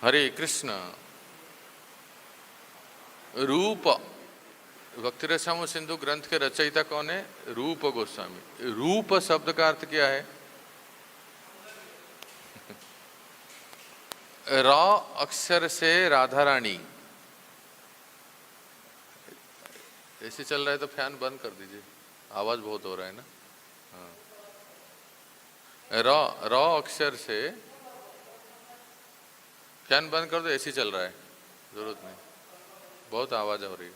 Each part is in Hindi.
हरे कृष्ण। रूप, भक्ति रसामृत सिंधु ग्रंथ के रचयिता कौन है? रूप गोस्वामी। रूप शब्द का अर्थ क्या है? र अक्षर से राधा रानी। ऐसे चल रहा है तो फैन बंद कर दीजिए, आवाज बहुत हो रहा है ना। हाँ। र अक्षर से, फैन बंद कर दो, ऐसे चल रहा है, जरूरत नहीं, बहुत आवाज हो रही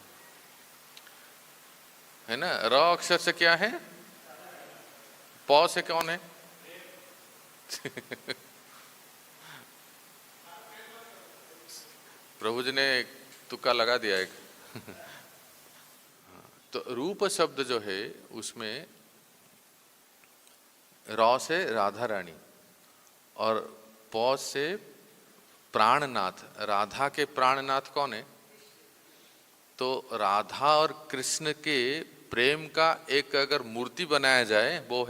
है ना। र अक्षर से क्या है? प से कौन है? प्रभु जी ने तुक्का लगा दिया एक। तो रूप शब्द जो है उसमें र से राधा रानी और प से प्राणनाथ। राधा के प्राणनाथ कौन है? तो राधा और कृष्ण के प्रेम का एक अगर मूर्ति बनाया जाए वो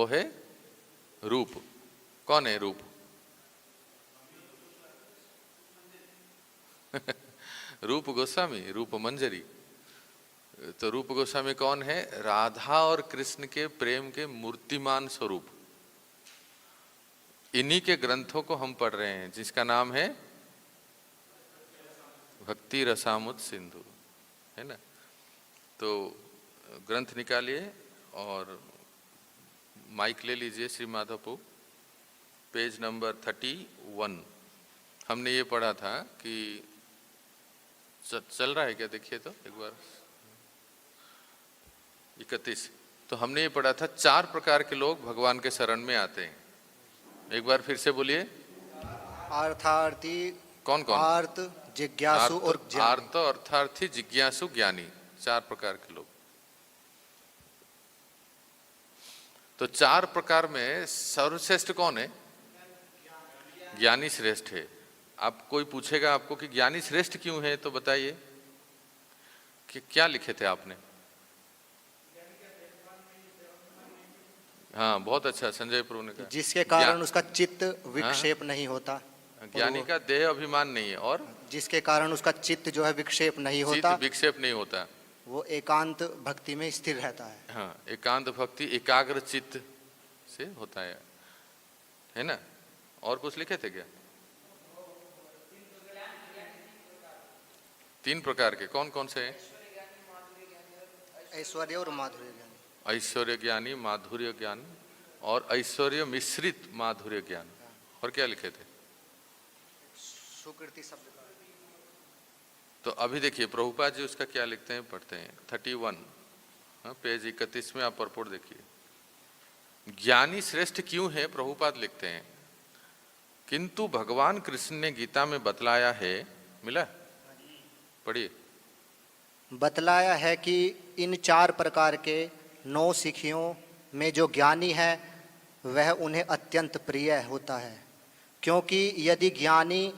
है रूप। कौन है रूप? रूप गोस्वामी, रूप मंजरी। तो रूप गोस्वामी कौन है? राधा और कृष्ण के प्रेम के मूर्तिमान स्वरूप। इन्हीं के ग्रंथों को हम पढ़ रहे हैं जिसका नाम है भक्ति रसामृत सिंधु, है ना। तो ग्रंथ निकालिए और माइक ले लीजिए। Shri Madhavpur page number 31। हमने ये पढ़ा था कि चल रहा है क्या? देखिए तो एक बार 31। तो हमने ये पढ़ा था 4 प्रकार के लोग भगवान के शरण में आते हैं। एक बार फिर से बोलिए। अर्थार्थी। कौन कौन? आर्त, जिज्ञासु और ज्ञानी। आर्त, अर्थार्थी, जिज्ञासु, ज्ञानी, 4 प्रकार के लोग। तो 4 प्रकार में सर्वश्रेष्ठ कौन है? ज्ञानी श्रेष्ठ है। आप कोई पूछेगा आपको कि ज्ञानी श्रेष्ठ क्यों है, तो बताइए कि क्या लिखे थे आपने? हाँ, बहुत अच्छा, संजय प्रभु ने कहा जिसके कारण उसका चित्त विक्षेप नहीं होता। ज्ञानी का देह अभिमान नहीं है, और जिसके कारण उसका चित्त जो है विक्षेप नहीं होता, विक्षेप नहीं होता, वो एकांत भक्ति में स्थिर रहता है। हाँ, एकांत भक्ति एकाग्र चित्त से होता है ना। और कुछ लिखे थे क्या? 3 प्रकार के कौन कौन से हैं? ऐश्वर्य और माधुर्य ज्ञान। ऐश्वर्य ज्ञानी, माधुर्य ज्ञान और ऐश्वर्य मिश्रित माधुर्य ज्ञान। और क्या लिखे थे? सुकृति शब्द। तो अभी देखिए प्रभुपाद जी उसका क्या लिखते हैं, पढ़ते हैं। 31 पेज 31 में आप परपोर्ट देखिए। ज्ञानी श्रेष्ठ क्यों है? प्रभुपाद लिखते हैं किंतु भगवान कृष्ण ने गीता में बतलाया है। मिला? पढ़िए। बतलाया है कि इन 4 प्रकार के 9 सिखियों में जो ज्ञानी है वह उन्हें अत्यंत प्रिय होता है, क्योंकि यदि ज्ञानी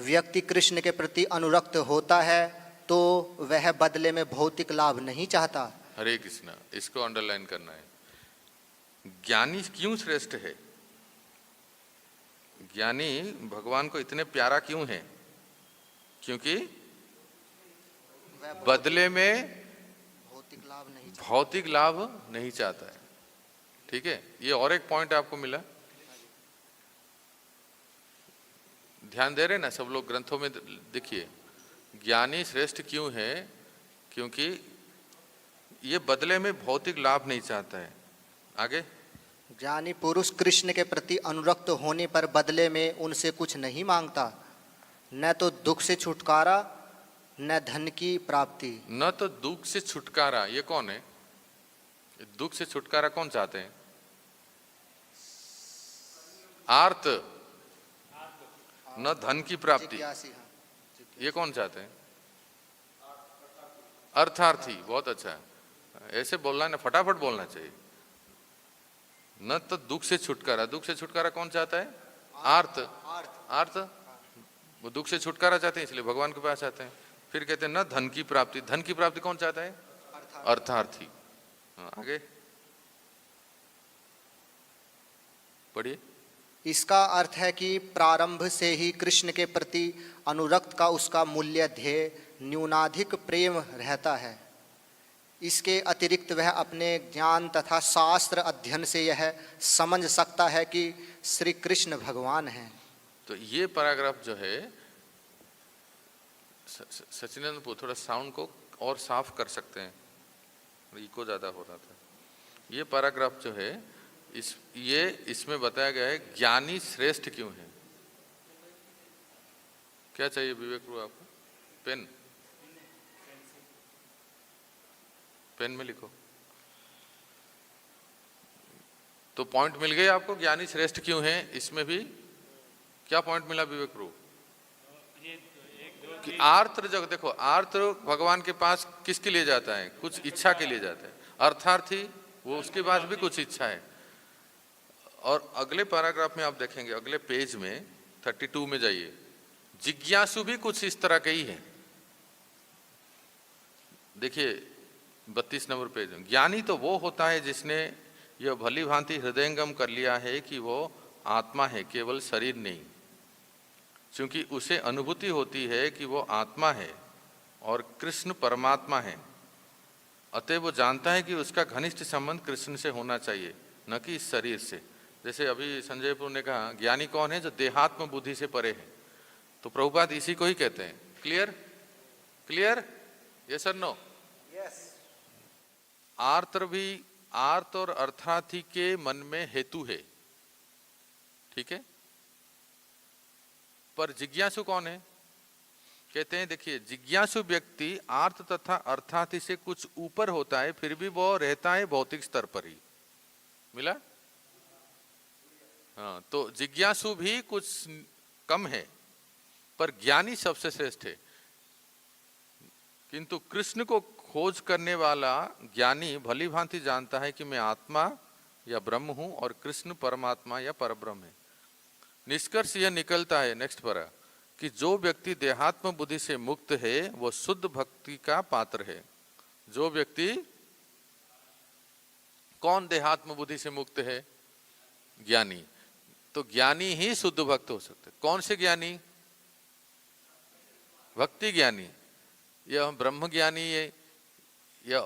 व्यक्ति कृष्ण के प्रति अनुरक्त होता है तो वह बदले में भौतिक लाभ नहीं चाहता। हरे कृष्णा, इसको अंडरलाइन करना है। ज्ञानी क्यों श्रेष्ठ है? ज्ञानी भगवान को इतने प्यारा क्यों है? क्योंकि बदले में भौतिक लाभ नहीं चाहता है। ठीक है, ये और एक पॉइंट आपको मिला। ध्यान दे रहे ना सब लोग? ग्रंथों में देखिए, ज्ञानी श्रेष्ठ क्यों है? क्योंकि ये बदले में भौतिक लाभ नहीं चाहता है। आगे, ज्ञानी पुरुष कृष्ण के प्रति अनुरक्त होने पर बदले में उनसे कुछ नहीं मांगता, न तो दुख से छुटकारा न धन की प्राप्ति। न तो दुख से छुटकारा, ये कौन है? दुख से छुटकारा कौन चाहते हैं? आर्त। न धन की प्राप्ति, ये कौन चाहते हैं? अर्थार्थी। बहुत अच्छा है, ऐसे बोलना है ना, फटाफट बोलना चाहिए। न तो दुख से छुटकारा, दुख से छुटकारा कौन चाहता है? आर्त। आर्त वो दुख से छुटकारा चाहते हैं, इसलिए भगवान के पास आते हैं। फिर कहते हैं न धन की प्राप्ति, धन की प्राप्ति कौन चाहता है? अर्थार्थी। आगे पढ़िए। इसका अर्थ है कि प्रारंभ से ही कृष्ण के प्रति अनुरक्त का उसका मूल्य ध्येय न्यूनाधिक प्रेम रहता है। इसके अतिरिक्त वह अपने ज्ञान तथा शास्त्र अध्ययन से यह समझ सकता है कि श्री कृष्ण भगवान हैं। तो ये पैराग्राफ जो है, सचिनंद थोड़ा साउंड को और साफ कर सकते हैं, इको ज़्यादा हो रहा था। ये पैराग्राफ जो है इसमें बताया गया है ज्ञानी श्रेष्ठ क्यों है। क्या चाहिए विवेक प्रभु आपको? पेन, पेन में लिखो। तो पॉइंट मिल गए आपको, ज्ञानी श्रेष्ठ क्यों है। इसमें भी क्या पॉइंट मिला विवेक प्रभु? कि आर्त जग, देखो आर्त भगवान के पास किसके लिए जाता है? कुछ इच्छा के लिए जाता है। अर्थार्थी वो उसके पास भी कुछ इच्छा है। और अगले पैराग्राफ में आप देखेंगे, अगले पेज में 32 में जाइए, जिज्ञासु भी कुछ इस तरह के ही है। देखिए 32 नंबर पेज में, ज्ञानी तो वो होता है जिसने यह भली भांति हृदयंगम कर लिया है कि वो आत्मा है, केवल शरीर नहीं। क्योंकि उसे अनुभूति होती है कि वो आत्मा है और कृष्ण परमात्मा है, अतः वो जानता है कि उसका घनिष्ठ संबंध कृष्ण से होना चाहिए, न कि इस शरीर से। जैसे अभी संजय प्रभु ने कहा, ज्ञानी कौन है? जो देहात्म बुद्धि से परे है। तो प्रभुपाद इसी को ही कहते हैं। क्लियर? क्लियर? यस और नो? यस। आर्त और अर्थार्थी के मन में हेतु है, ठीक है। पर जिज्ञासु कौन है? कहते हैं देखिए, जिज्ञासु व्यक्ति आर्त तथा अर्थार्थी से कुछ ऊपर होता है, फिर भी वो रहता है भौतिक स्तर पर ही। मिला? हाँ, तो जिज्ञासु भी कुछ कम है, पर ज्ञानी सबसे श्रेष्ठ है। किंतु कृष्ण को खोज करने वाला ज्ञानी भली भांति जानता है कि मैं आत्मा या ब्रह्म हूं और कृष्ण परमात्मा या परब्रह्म है। निष्कर्ष यह निकलता है, नेक्स्ट पर, कि जो व्यक्ति देहात्म बुद्धि से मुक्त है वो शुद्ध भक्ति का पात्र है। जो व्यक्ति, कौन देहात्म बुद्धि से मुक्त है? ज्ञानी। तो ज्ञानी ही शुद्ध भक्त हो सकते। कौन से ज्ञानी? भक्ति ज्ञानी। यह ब्रह्म ज्ञानी है या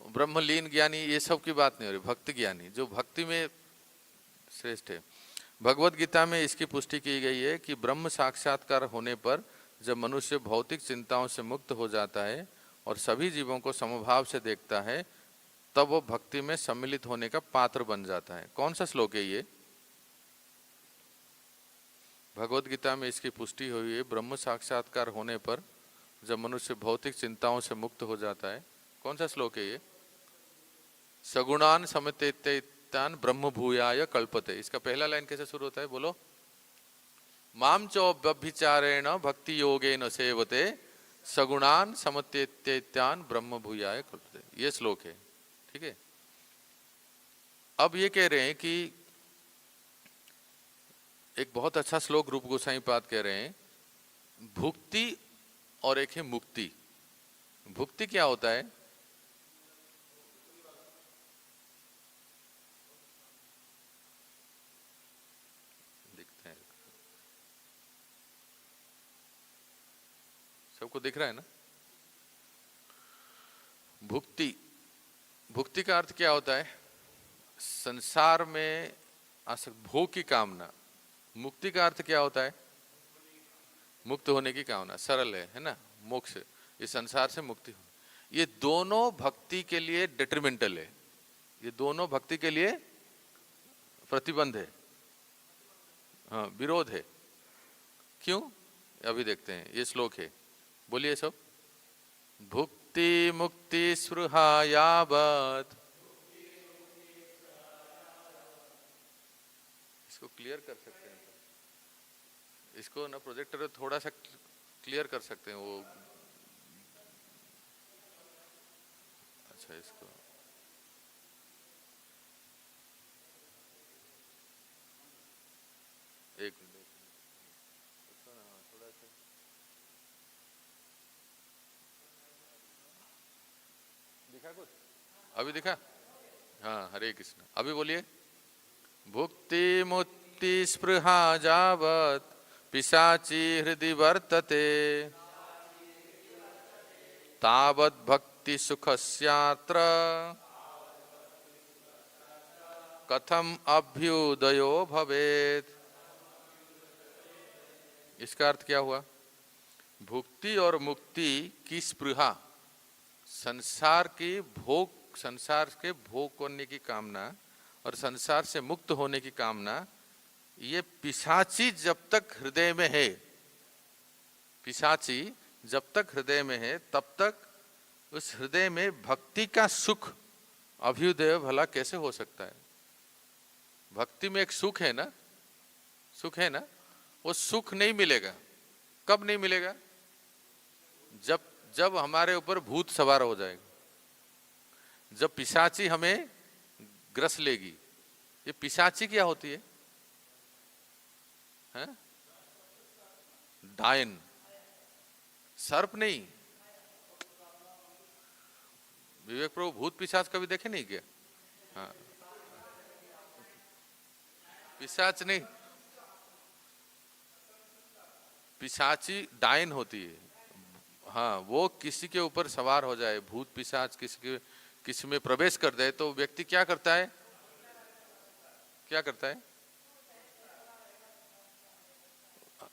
ब्रह्मलीन ज्ञानी, ये सब की बात नहीं हो रही। भक्ति ज्ञानी जो भक्ति में श्रेष्ठ है। भगवत गीता में इसकी पुष्टि की गई है कि ब्रह्म साक्षात्कार होने पर जब मनुष्य भौतिक चिंताओं से मुक्त हो जाता है और सभी जीवों को समभाव से देखता है, तब वो भक्ति में सम्मिलित होने का पात्र बन जाता है। कौन सा श्लोक है ये? भगवत गीता में इसकी पुष्टि हुई है, ब्रह्म साक्षात्कार होने पर जब मनुष्य भौतिक चिंताओं से मुक्त हो जाता है। कौन सा श्लोक है ये? सगुणान समतेतान ब्रह्म भूयाय कल्पते। इसका पहला लाइन कैसे शुरू होता है? बोलो। माम चोभ्यभिचारेण भक्ति योगेन सेवते सगुणान समतेतान ब्रह्म भूयाय कल्पते। ये श्लोक है, ठीक है। अब ये कह रहे हैं कि एक बहुत अच्छा श्लोक रूप गोसाई पाद कह रहे हैं, भुक्ति और एक है मुक्ति। भुक्ति क्या होता है? दिखते हैं, सबको दिख रहा है ना? भुक्ति, भुक्ति का अर्थ क्या होता है? संसार में भोग की कामना। मुक्ति का अर्थ क्या होता है? मुक्त होने की कामना। सरल है ना? मोक्ष, इस संसार से मुक्ति हो। ये दोनों भक्ति के लिए डिटरमिनेंटल है। ये दोनों भक्ति के लिए प्रतिबंध है, हाँ, विरोध है। क्यों? अभी देखते हैं। ये श्लोक है, बोलिए सब। भुक्ति मुक्ति स्पृहा यावत्। इसको क्लियर कर सकते हैं, इसको ना प्रोजेक्टर थोड़ा सा क्लियर कर सकते हैं वो। अच्छा, इसको एक मिनट थोड़ा सा दिखा कुछ? अभी दिखा? हाँ, हरे कृष्ण। अभी बोलिए। भुक्ति भुक्ति स्पृहा जावत् पिशाची हृदि वर्तते तावत् भक्ति सुखस्यात्र कथम अभ्युदयो भवेत्। इसका अर्थ क्या हुआ? भुक्ति और मुक्ति की स्पृहा, संसार के भोग करने की कामना और संसार से मुक्त होने की कामना, ये पिशाची जब तक हृदय में है, पिशाची जब तक हृदय में है, तब तक उस हृदय में भक्ति का सुख अभ्युदय भला कैसे हो सकता है? भक्ति में एक सुख है ना, सुख है ना, वो सुख नहीं मिलेगा। कब नहीं मिलेगा? जब हमारे ऊपर भूत सवार हो जाएगा, जब पिशाची हमें ग्रस लेगी। ये पिशाची क्या होती है? हैं? डायन, सर्प नहीं। विवेक प्रभु भूत पिशाच कभी देखे नहीं क्या? हाँ, पिशाच नहीं, पिशाची डायन होती है। हाँ, वो किसी के ऊपर सवार हो जाए, भूत पिशाच किसी में प्रवेश कर दे, तो व्यक्ति क्या करता है? क्या करता है?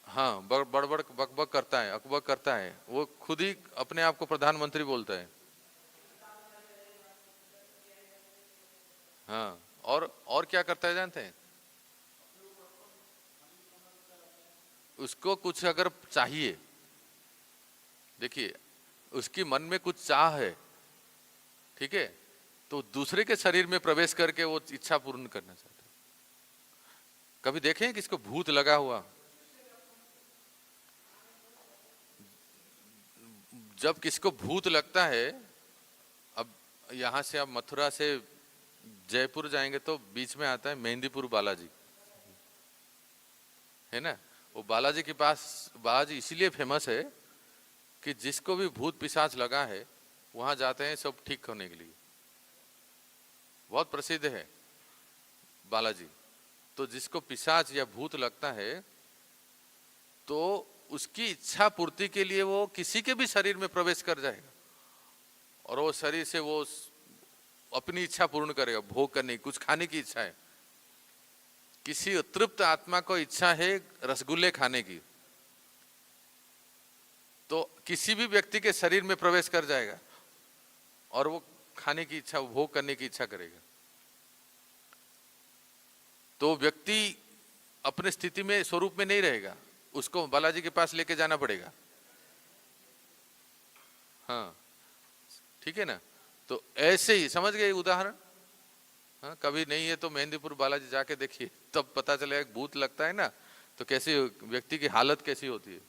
हाँ, बड़बड़ बकबक करता है, अकबक करता है। वो खुद ही अपने आप को प्रधानमंत्री बोलता है। हाँ, और क्या करता है जानते हैं? उसको कुछ अगर चाहिए, देखिए उसकी मन में कुछ चाह है, ठीक है, तो दूसरे के शरीर में प्रवेश करके वो इच्छा पूर्ण करना चाहता है। कभी देखें किसको भूत लगा हुआ? जब किसको भूत लगता है, अब यहां से आप मथुरा से जयपुर जाएंगे तो बीच में आता है मेहंदीपुर बालाजी, है ना। वो बालाजी के पास, बालाजी इसीलिए फेमस है कि जिसको भी भूत पिशाच लगा है वहां जाते हैं सब ठीक होने के लिए। बहुत प्रसिद्ध है बालाजी। तो जिसको पिशाच या भूत लगता है तो उसकी इच्छा पूर्ति के लिए वो किसी के भी शरीर में प्रवेश कर जाएगा और वो शरीर से वो अपनी इच्छा पूर्ण करेगा। भोग करने की, कुछ खाने की इच्छा है, किसी तृप्त आत्मा को इच्छा है रसगुल्ले खाने की, तो किसी भी व्यक्ति के शरीर में प्रवेश कर जाएगा और वो खाने की इच्छा, भोग करने की इच्छा करेगा। तो व्यक्ति अपने स्थिति में, स्वरूप में नहीं रहेगा, उसको बालाजी के पास लेके जाना पड़ेगा। हाँ, ठीक है ना। तो ऐसे ही समझ गए उदाहरण। हाँ, कभी नहीं है तो मेहंदीपुर बालाजी जाके देखिए, तब पता चलेगा भूत लगता है ना तो कैसी व्यक्ति की हालत कैसी होती है।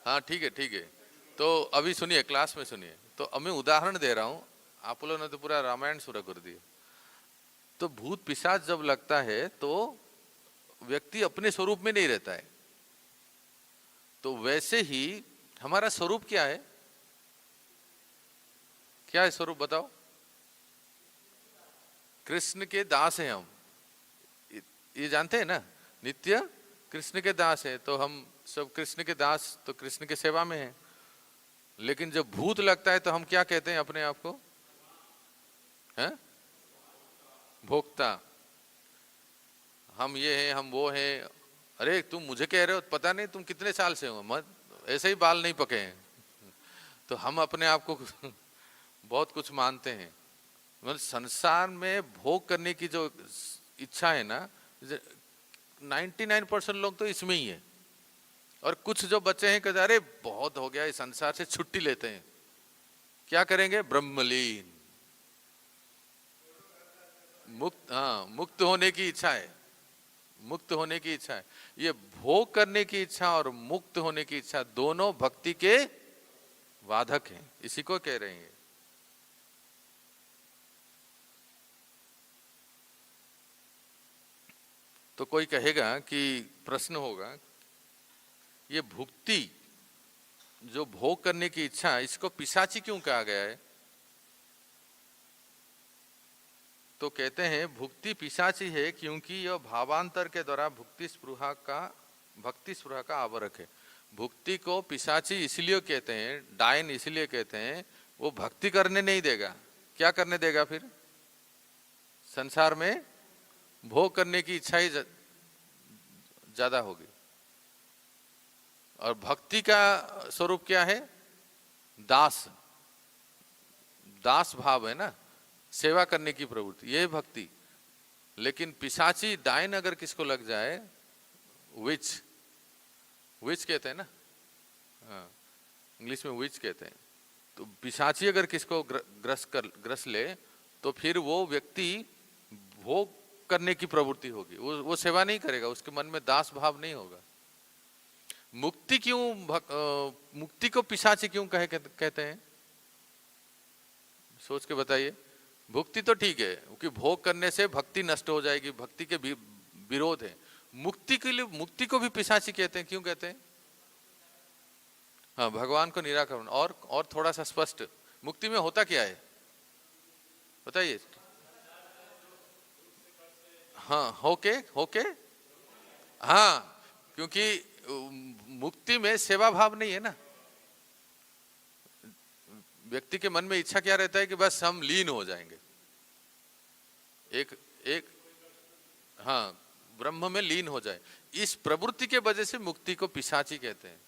हाँ, ठीक है, ठीक है। तो अभी सुनिए, क्लास में सुनिए। तो अब मैं उदाहरण दे रहा हूं, आप लोगों ने तो पूरा रामायण शुरू कर दिया। तो भूत पिशाच जब लगता है तो व्यक्ति अपने स्वरूप में नहीं रहता है। तो वैसे ही हमारा स्वरूप क्या है? क्या है स्वरूप बताओ? कृष्ण के दास हैं हम, ये जानते हैं ना, नित्य कृष्ण के दास है। तो हम सब कृष्ण के दास, तो कृष्ण के सेवा में है। लेकिन जब भूत लगता है तो हम क्या कहते हैं अपने आप को? हैं? भोक्ता। हम ये हैं, हम वो हैं। अरे तुम मुझे कह रहे हो, पता नहीं तुम कितने साल से हो, मत ऐसे ही बाल नहीं पके हैं। तो हम अपने आप को बहुत कुछ मानते हैं। मतलब संसार में भोग करने की जो इच्छा है ना, 99% लोग तो इसमें ही है। और कुछ जो बच्चे हैं कहते अरे बहुत हो गया, इस संसार से छुट्टी लेते हैं। क्या करेंगे? ब्रह्मलीन, मुक्त। हाँ, मुक्त होने की इच्छा है, मुक्त होने की इच्छा है। ये भोग करने की इच्छा और मुक्त होने की इच्छा दोनों भक्ति के वाधक हैं, इसी को कह रहे हैं। तो कोई कहेगा कि प्रश्न होगा, ये भुक्ति जो भोग करने की इच्छा, इसको पिशाची क्यों कहा गया है? तो कहते हैं भुक्ति पिशाची है क्योंकि यह भावांतर के द्वारा भक्ति स्पृहा का आवरक है। भुक्ति को पिशाची इसलिए कहते हैं, डायन इसलिए कहते हैं, वो भक्ति करने नहीं देगा। क्या करने देगा? फिर संसार में भोग करने की इच्छा ही ज्यादा होगी। और भक्ति का स्वरूप क्या है? दास भाव है ना, सेवा करने की प्रवृत्ति, ये भक्ति। लेकिन पिशाची डायन अगर किसको लग जाए, विच कहते हैं ना, हाँ इंग्लिश में विच कहते हैं, तो पिशाची अगर किसको ग्रस ले तो फिर वो व्यक्ति भोग करने की प्रवृत्ति होगी, वो सेवा नहीं करेगा, उसके मन में दास भाव नहीं होगा। मुक्ति को पिशाची क्यों कहते हैं? सोच के बताइए। भुक्ति तो ठीक है क्योंकि भोग करने से भक्ति नष्ट हो जाएगी, भक्ति के विरोध है। मुक्ति को भी पिशाची कहते हैं, क्यों कहते हैं? हाँ, भगवान को निराकरण। और थोड़ा सा स्पष्ट, मुक्ति में होता क्या है बताइए। हाँ, होके हाँ, क्योंकि मुक्ति में सेवा भाव नहीं है ना। व्यक्ति के मन में इच्छा क्या रहता है कि बस हम लीन हो जाएंगे, एक हाँ ब्रह्म में लीन हो जाए। इस प्रवृत्ति के वजह से मुक्ति को पिशाची कहते हैं।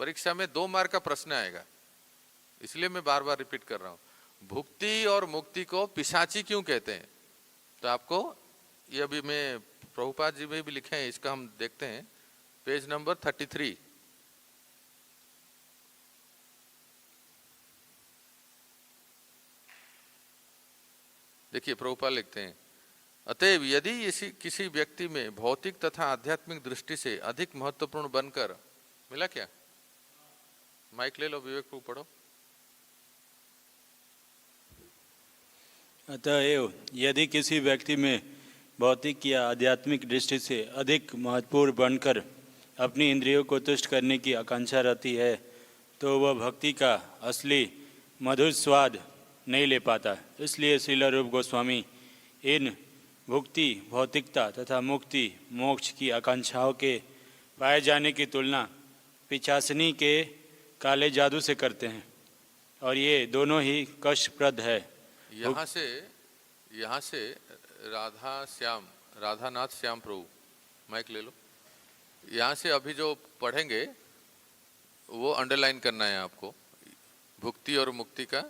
परीक्षा में 2 मार्क का प्रश्न आएगा, इसलिए मैं बार बार रिपीट कर रहा हूं। भुक्ति और मुक्ति को पिशाची क्यों कहते हैं? तो आपको ये अभी मैं प्रभुपाद जी में भी लिखे हैं, इसका हम देखते हैं, पेज नंबर 33। देखिए प्रभुपाद लिखते हैं, अतएव यदि किसी व्यक्ति में भौतिक तथा आध्यात्मिक दृष्टि से अधिक महत्वपूर्ण बनकर, मिला क्या? माइक ले लो, विवेक प्रभु पढ़ो। अतएव यदि किसी व्यक्ति में भौतिक या आध्यात्मिक दृष्टि से अधिक महत्वपूर्ण बनकर अपनी इंद्रियों को तुष्ट करने की आकांक्षा रहती है, तो वह भक्ति का असली मधुर स्वाद नहीं ले पाता। इसलिए श्रील रूप गोस्वामी इन भुक्ति, भौतिकता तथा मुक्ति, मोक्ष की आकांक्षाओं के पाए जाने की तुलना पिशाचनी के काले जादू से करते हैं, और ये दोनों ही कष्टप्रद है। यहाँ से राधानाथ श्याम प्रभु, माइक ले लो। यहाँ से अभी जो पढ़ेंगे वो अंडरलाइन करना है आपको, भुक्ति और मुक्ति का।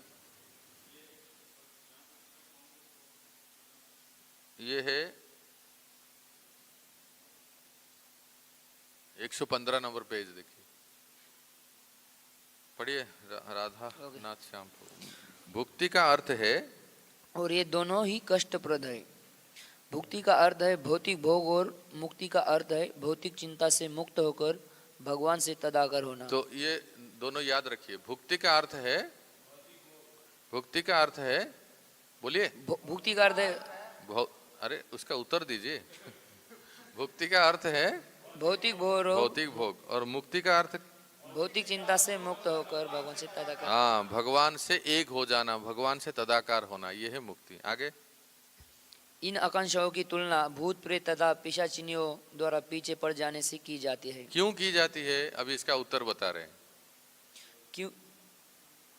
ये है 115 नंबर पेज, देखिए पढ़िए। राधा नाथ श्याम प्रभु। भुक्ति का अर्थ है, और ये दोनों ही कष्टप्रद है। भुक्ति का अर्थ है भौतिक भोग और मुक्ति का अर्थ है भौतिक चिंता से मुक्त होकर भगवान से तदाकर होना। तो ये दोनों याद रखिए। भुक्ति का अर्थ है, बोलिए। भुक्ति का अर्थ है, अरे उसका उत्तर दीजिए। भुक्ति का अर्थ है भौतिक भोग, और मुक्ति का अर्थ भौतिक चिंता से मुक्त होकर भगवान से तदाकार। हाँ, भगवान से एक हो जाना, भगवान से तदाकार होना, ये है मुक्ति। आगे, इन आकांक्षाओं की तुलना भूत प्रेत तथा पिशाचिनियों द्वारा पीछे पड़ जाने से की जाती है। क्यों की जाती है? अभी इसका उत्तर बता रहे हैं।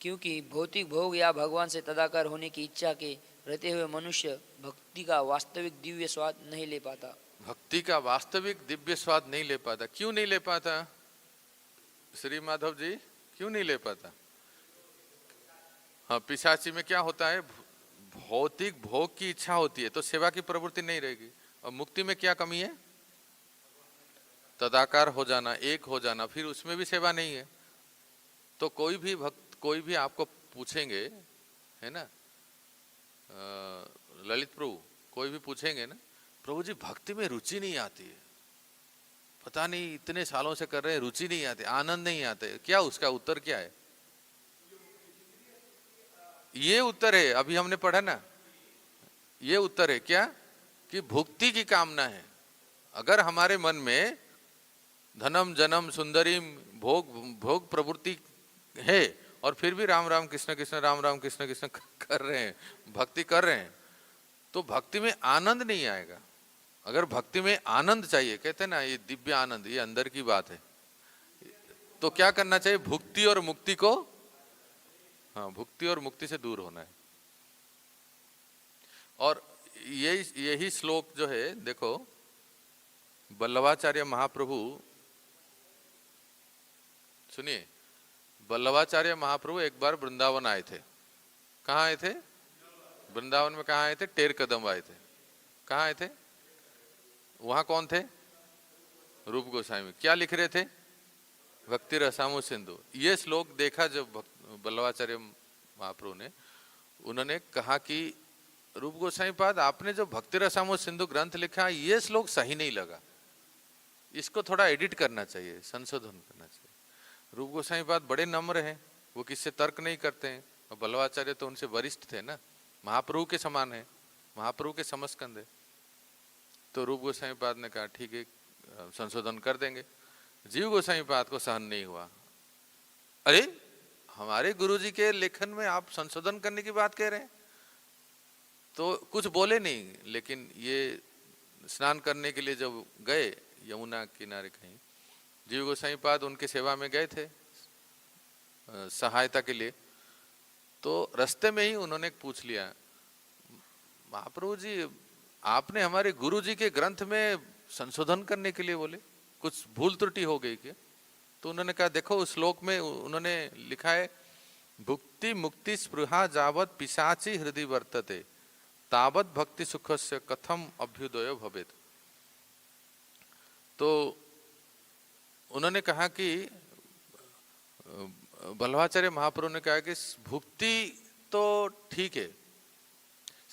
क्योंकि भौतिक भोग या भगवान से तदाकार होने की इच्छा के रहते हुए मनुष्य भक्ति का वास्तविक दिव्य स्वाद नहीं ले पाता। भक्ति का वास्तविक दिव्य स्वाद नहीं ले पाता। क्यों नहीं ले पाता श्री माधव जी, क्यों नहीं ले पाता? हाँ, पिशाची में क्या होता है? भौतिक भोग की इच्छा होती है तो सेवा की प्रवृत्ति नहीं रहेगी। और मुक्ति में क्या कमी है? तदाकार हो जाना, एक हो जाना, फिर उसमें भी सेवा नहीं है। तो कोई भी भक्त, कोई भी आपको पूछेंगे, है ना, ललित प्रभु, कोई भी पूछेंगे ना, प्रभु जी भक्ति में रुचि नहीं आती है, पता नहीं इतने सालों से कर रहे हैं, रुचि नहीं आती, आनंद नहीं आते, क्या उसका उत्तर क्या है? ये उत्तर है, अभी हमने पढ़ा ना, ये उत्तर है क्या? कि भुक्ति की कामना है। अगर हमारे मन में धनम जनम सुंदरीम भोग प्रवृत्ति है और फिर भी राम राम कृष्ण कृष्ण राम राम कृष्ण कृष्ण कर रहे हैं, भक्ति कर रहे हैं, तो भक्ति में आनंद नहीं आएगा। अगर भक्ति में आनंद चाहिए, कहते हैं ना ये दिव्य आनंद, ये अंदर की बात है, तो क्या करना चाहिए? भुक्ति और मुक्ति को, हाँ, भुक्ति और मुक्ति से दूर होना है। और यही श्लोक जो है देखो, वल्लभाचार्य महाप्रभु, सुनिए, वल्लभाचार्य महाप्रभु एक बार वृंदावन आए थे। कहाँ आए थे? वृंदावन में कहाँ आए थे? टेर कदम आए थे। कहाँ आए थे? वहां कौन थे? रूप गोस्वामी। क्या लिख रहे थे? भक्ति रसामो सिंधु। ये श्लोक देखा जब वल्लभाचार्य महाप्रभु ने, उन्होंने कहा कि रूप गोस्वामी पाद, आपने जो भक्ति रसामो सिंधु ग्रंथ लिखा, ये श्लोक सही नहीं लगा, इसको थोड़ा एडिट करना चाहिए, संशोधन करना चाहिए। रूप गोस्वामी पाद बड़े नम्र हैं, वो किससे तर्क नहीं करते हैं। और वल्लभाचार्य तो उनसे वरिष्ठ थे ना, महाप्रभु के समान है, महाप्रभु के समस्कंद है। तो रूप गोस्वामी पाद ने कहा ठीक है, संशोधन कर देंगे। जीव गोस्वामी पाद को सहन नहीं हुआ। अरे हमारे गुरुजी के लेखन में आप संशोधन करने की बात कह रहे हैं। तो कुछ बोले नहीं, लेकिन ये स्नान करने के लिए जब गए यमुना किनारे कहीं, जीव गोस्वामी पाद उनके सेवा में गए थे सहायता के लिए। तो रास्ते में ही उन्होंने पूछ लिया, महाप्रभु जी आपने हमारे गुरु जी के ग्रंथ में संशोधन करने के लिए बोले, कुछ भूल त्रुटि हो गई क्या? तो उन्होंने कहा देखो, उस श्लोक में उन्होंने लिखा है, भुक्ति मुक्ति स्पृहा जावत पिशाची हृदय वर्तते तावत भक्ति सुखस्य कथम अभ्युदय भवेत। तो उन्होंने कहा कि वल्लभाचार्य महाप्रभु ने कहा कि भुक्ति तो ठीक है,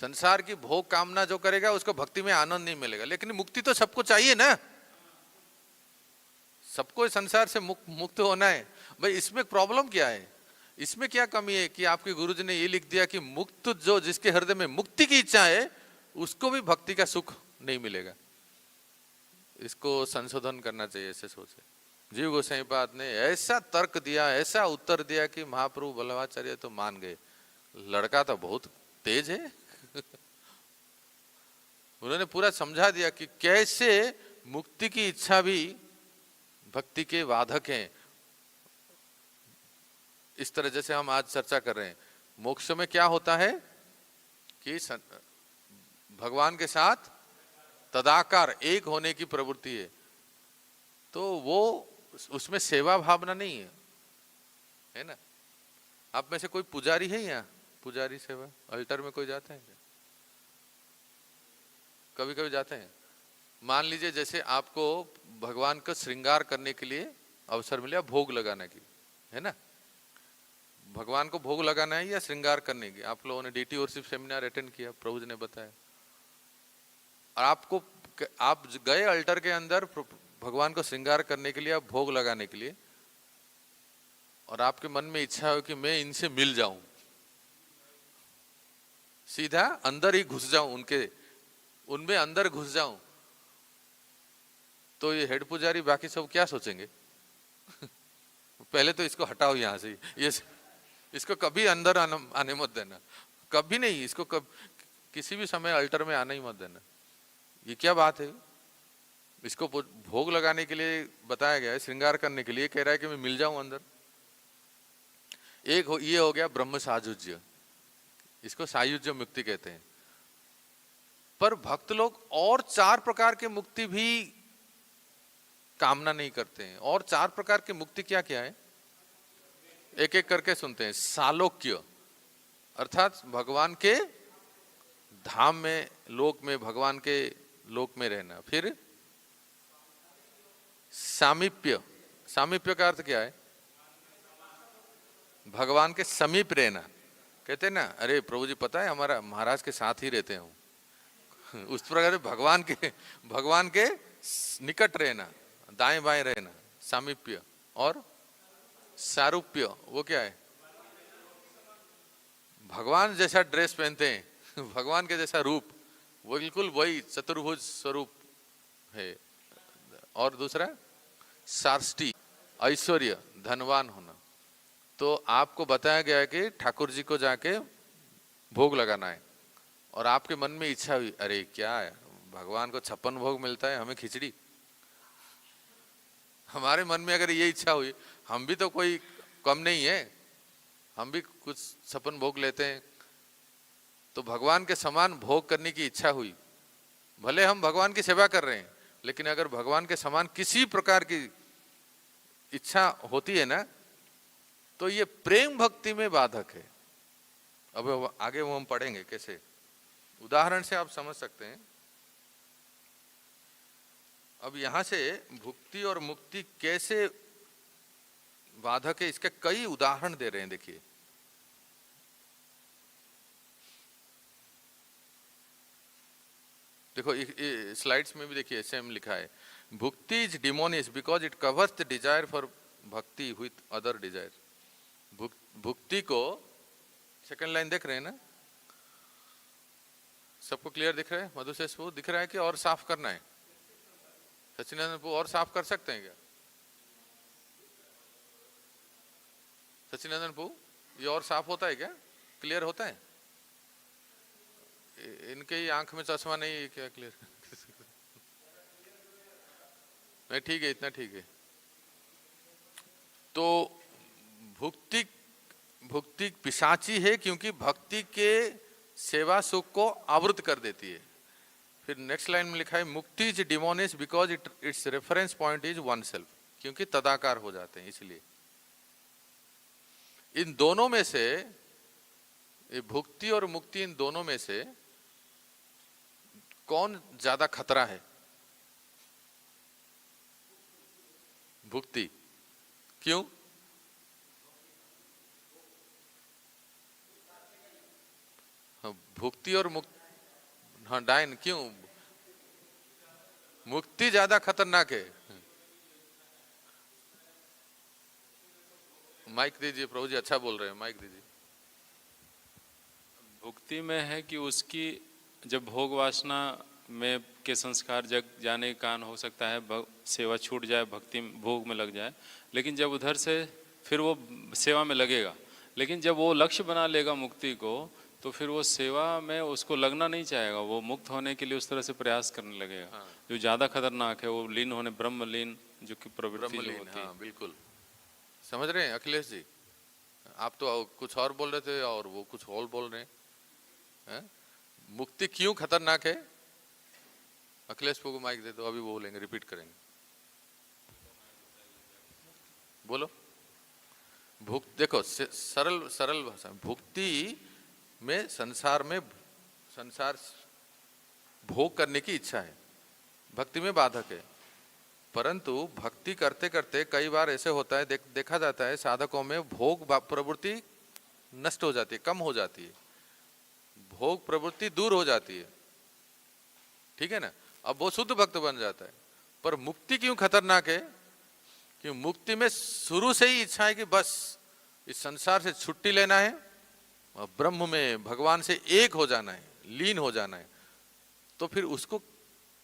संसार की भोग कामना जो करेगा उसको भक्ति में आनंद नहीं मिलेगा, लेकिन मुक्ति तो सबको चाहिए ना, सबको संसार से मुक्त होना है। भाई इसमें प्रॉब्लम क्या है? इसमें क्या कमी है कि आपके गुरुजी ने ये लिख दिया कि मुक्त, जो जिसके हृदय में मुक्ति की इच्छा है उसको भी भक्ति का सुख नहीं मिलेगा। इसको संशोधन करना चाहिए, ऐसे सोचे। जीव गोस्वामी पाद ने ऐसा तर्क दिया, ऐसा उत्तर दिया कि महाप्रभु वल्लभाचार्य तो मान गए, लड़का तो बहुत तेज है। उन्होंने पूरा समझा दिया कि कैसे मुक्ति की इच्छा भी भक्ति के बाधक हैं। इस तरह जैसे हम आज चर्चा कर रहे हैं, मोक्ष में क्या होता है कि भगवान के साथ तदाकार एक होने की प्रवृत्ति है, तो वो उसमें सेवा भावना नहीं है ना। आप में से कोई पुजारी है यहाँ? पुजारी सेवा अल्टर में कोई जाते हैं क्या? कभी कभी जाते हैं। मान लीजिए जैसे आपको भगवान का श्रृंगार करने के लिए अवसर मिला, भोग लगाने की, है ना, भगवान को भोग लगाना है या श्रृंगार करने की। आप लोगों ने डीटी वर्शिप सेमिनार अटेंड किया, प्रभु जी ने बताया, और आप गए अल्टर के अंदर भगवान को श्रृंगार करने के लिए, आप भोग लगाने के लिए, और आपके मन में इच्छा हो कि मैं इनसे मिल जाऊं, सीधा अंदर ही घुस जाऊं, उनमें अंदर घुस जाऊं, तो ये हेड पुजारी बाकी सब क्या सोचेंगे? पहले तो इसको हटाओ यहां से, ये इसको कभी अंदर आने मत देना, कभी नहीं, इसको किसी भी समय अल्टर में आने ही मत देना। ये क्या बात है? इसको भोग लगाने के लिए बताया गया है, श्रृंगार करने के लिए कह रहा है कि मैं मिल जाऊं अंदर। ये हो गया ब्रह्म सायुज्य, इसको सायुज्य मुक्ति कहते हैं। पर भक्त लोग और 4 प्रकार के मुक्ति भी कामना नहीं करते हैं। और 4 प्रकार की मुक्ति क्या क्या है, एक एक करके सुनते हैं। सालोक्य अर्थात भगवान के धाम में, लोक में, भगवान के लोक में रहना। फिर सामीप्य, सामीप्य का अर्थ क्या है? भगवान के समीप रहना। कहते हैं ना, अरे प्रभु जी पता है हमारा महाराज के साथ ही रहते हैं, उस प्रकार भगवान के निकट रहना, दाएं बाएं रहना, सामीप्य। और सारूप्य, वो क्या है? भगवान जैसा ड्रेस पहनते हैं, भगवान के जैसा रूप, वो बिल्कुल वही चतुर्भुज स्वरूप है। और दूसरा सार्ष्टी, ऐश्वर्य, धनवान होना। तो आपको बताया गया है कि ठाकुर जी को जाके भोग लगाना है, और आपके मन में इच्छा हुई, अरे क्या है, भगवान को 56 भोग मिलता है, हमें खिचड़ी। हमारे मन में अगर ये इच्छा हुई, हम भी तो कोई कम नहीं है, हम भी कुछ 56 भोग लेते हैं, तो भगवान के समान भोग करने की इच्छा हुई, भले हम भगवान की सेवा कर रहे हैं, लेकिन अगर भगवान के समान किसी प्रकार की इच्छा होती है ना, तो ये प्रेम भक्ति में बाधक है। अब आगे वो हम पढ़ेंगे कैसे, उदाहरण से आप समझ सकते हैं। अब यहां से भुक्ति और मुक्ति कैसे बाधक है, इसके कई उदाहरण दे रहे हैं। देखिए, देखो स्लाइड्स में भी देखिए सेम लिखा है, bhukti is demonious because it covers the desire for bhakti with other desire. भुक्ति को, सेकंड लाइन देख रहे हैं ना, सबको क्लियर दिख रहा है? मधुशेषपु दिख रहा है कि और साफ करना है? सचिनंदनपु और साफ कर सकते हैं क्या? सचिनंदनपु ये और साफ होता है क्या, क्लियर होता है? इनके ही आंख में चश्मा नहीं है क्या, क्लियर? नहीं, ठीक है, इतना ठीक है। तो भुक्ति पिशाची है क्योंकि भक्ति के सेवा सुख को आवृत कर देती है। फिर नेक्स्ट लाइन में लिखा है, mukti is demonious because its reference point is oneself, क्योंकि तदाकार हो जाते हैं। इसलिए इन दोनों में से, भुक्ति और मुक्ति, इन दोनों में से कौन ज्यादा खतरा है? भुक्ति। क्यों? भुक्ति और मुक्ति, हाँ डाइन, क्यों? मुक्ति ज्यादा खतरनाक है। माइक दीजिए प्रभु जी, अच्छा बोल रहे हैं, माइक दीजिए। भुक्ति में है कि उसकी जब भोग वासना में के संस्कार जग जाने के कारण हो सकता है सेवा छूट जाए, भक्ति भोग में लग जाए, लेकिन जब उधर से फिर वो सेवा में लगेगा, लेकिन जब वो लक्ष्य बना लेगा मुक्ति को, तो फिर वो सेवा में उसको लगना नहीं चाहेगा, वो मुक्त होने के लिए उस तरह से प्रयास करने लगेगा। हाँ। जो ज़्यादा खतरनाक है वो लीन होने, ब्रह्मलीन जो कि प्रवृत्ति जो होती है। हाँ, बिल्कुल समझ रहे हैं अखिलेश जी? आप तो कुछ और बोल रहे थे और वो कुछ और बोल रहे हैं। मुक्ति क्यों खतरनाक है? अखिलेश को माइक दे दो, अभी बोलेंगे, रिपीट करेंगे। बोलो। देखो सरल सरल भाषा, भुक्ति में संसार भोग करने की इच्छा है, भक्ति में बाधक है। परंतु भक्ति करते करते कई बार ऐसे होता है, देखा जाता है साधकों में भोग प्रवृत्ति नष्ट हो जाती है, कम हो जाती है, भोग प्रवृत्ति दूर हो जाती है, ठीक है ना, अब वो शुद्ध भक्त बन जाता है। पर मुक्ति क्यों खतरनाक है? कि मुक्ति में शुरू से ही इच्छा है कि बस इस संसार से छुट्टी लेना है, ब्रह्म में भगवान से एक हो जाना है, लीन हो जाना है। तो फिर उसको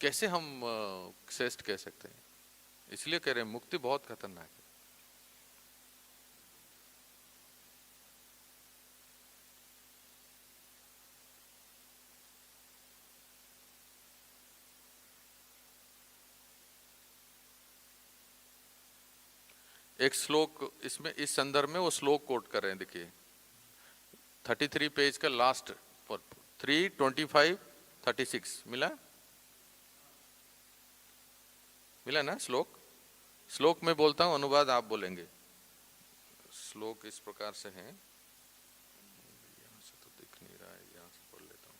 कैसे हम श्रेष्ठ कह सकते हैं? इसलिए कह रहे हैं मुक्ति बहुत खतरनाक है। एक श्लोक इसमें, इस संदर्भ में वो श्लोक कोट कर रहे हैं, देखिए 33 पेज का लास्ट, 325 36 मिला ना श्लोक? श्लोक में बोलता हूं, अनुवाद आप बोलेंगे। श्लोक इस प्रकार से है, यहां से तो दिख नहीं रहा है, यहां से पढ़ लेता हूं।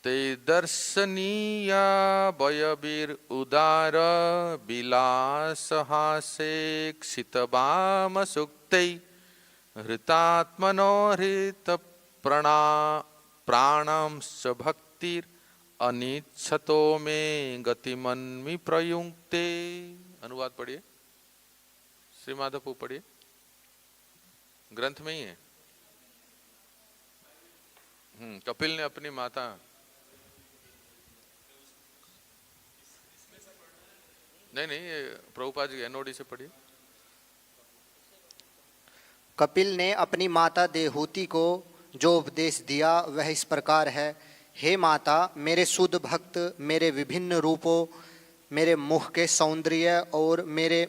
ते दर्शनीया वयवीर उदार विलासहासे क्षितवाम सुक्तै हृतात्मनो हृत प्राणम स भक्तिर अनिच्छतो में गतिमन्मि प्रयुक्ते। अनुवाद पढ़िए, श्री माधवपु पढ़िए, ग्रंथ में ही है। कपिल ने अपनी माता, नहीं नहीं, ये प्रभुपाद जी एनओडी से पढ़िए। कपिल ने अपनी माता देहूति को जो उपदेश दिया वह इस प्रकार है। हे माता, मेरे शुद्ध भक्त मेरे विभिन्न रूपों, मेरे मुख के सौंदर्य और मेरे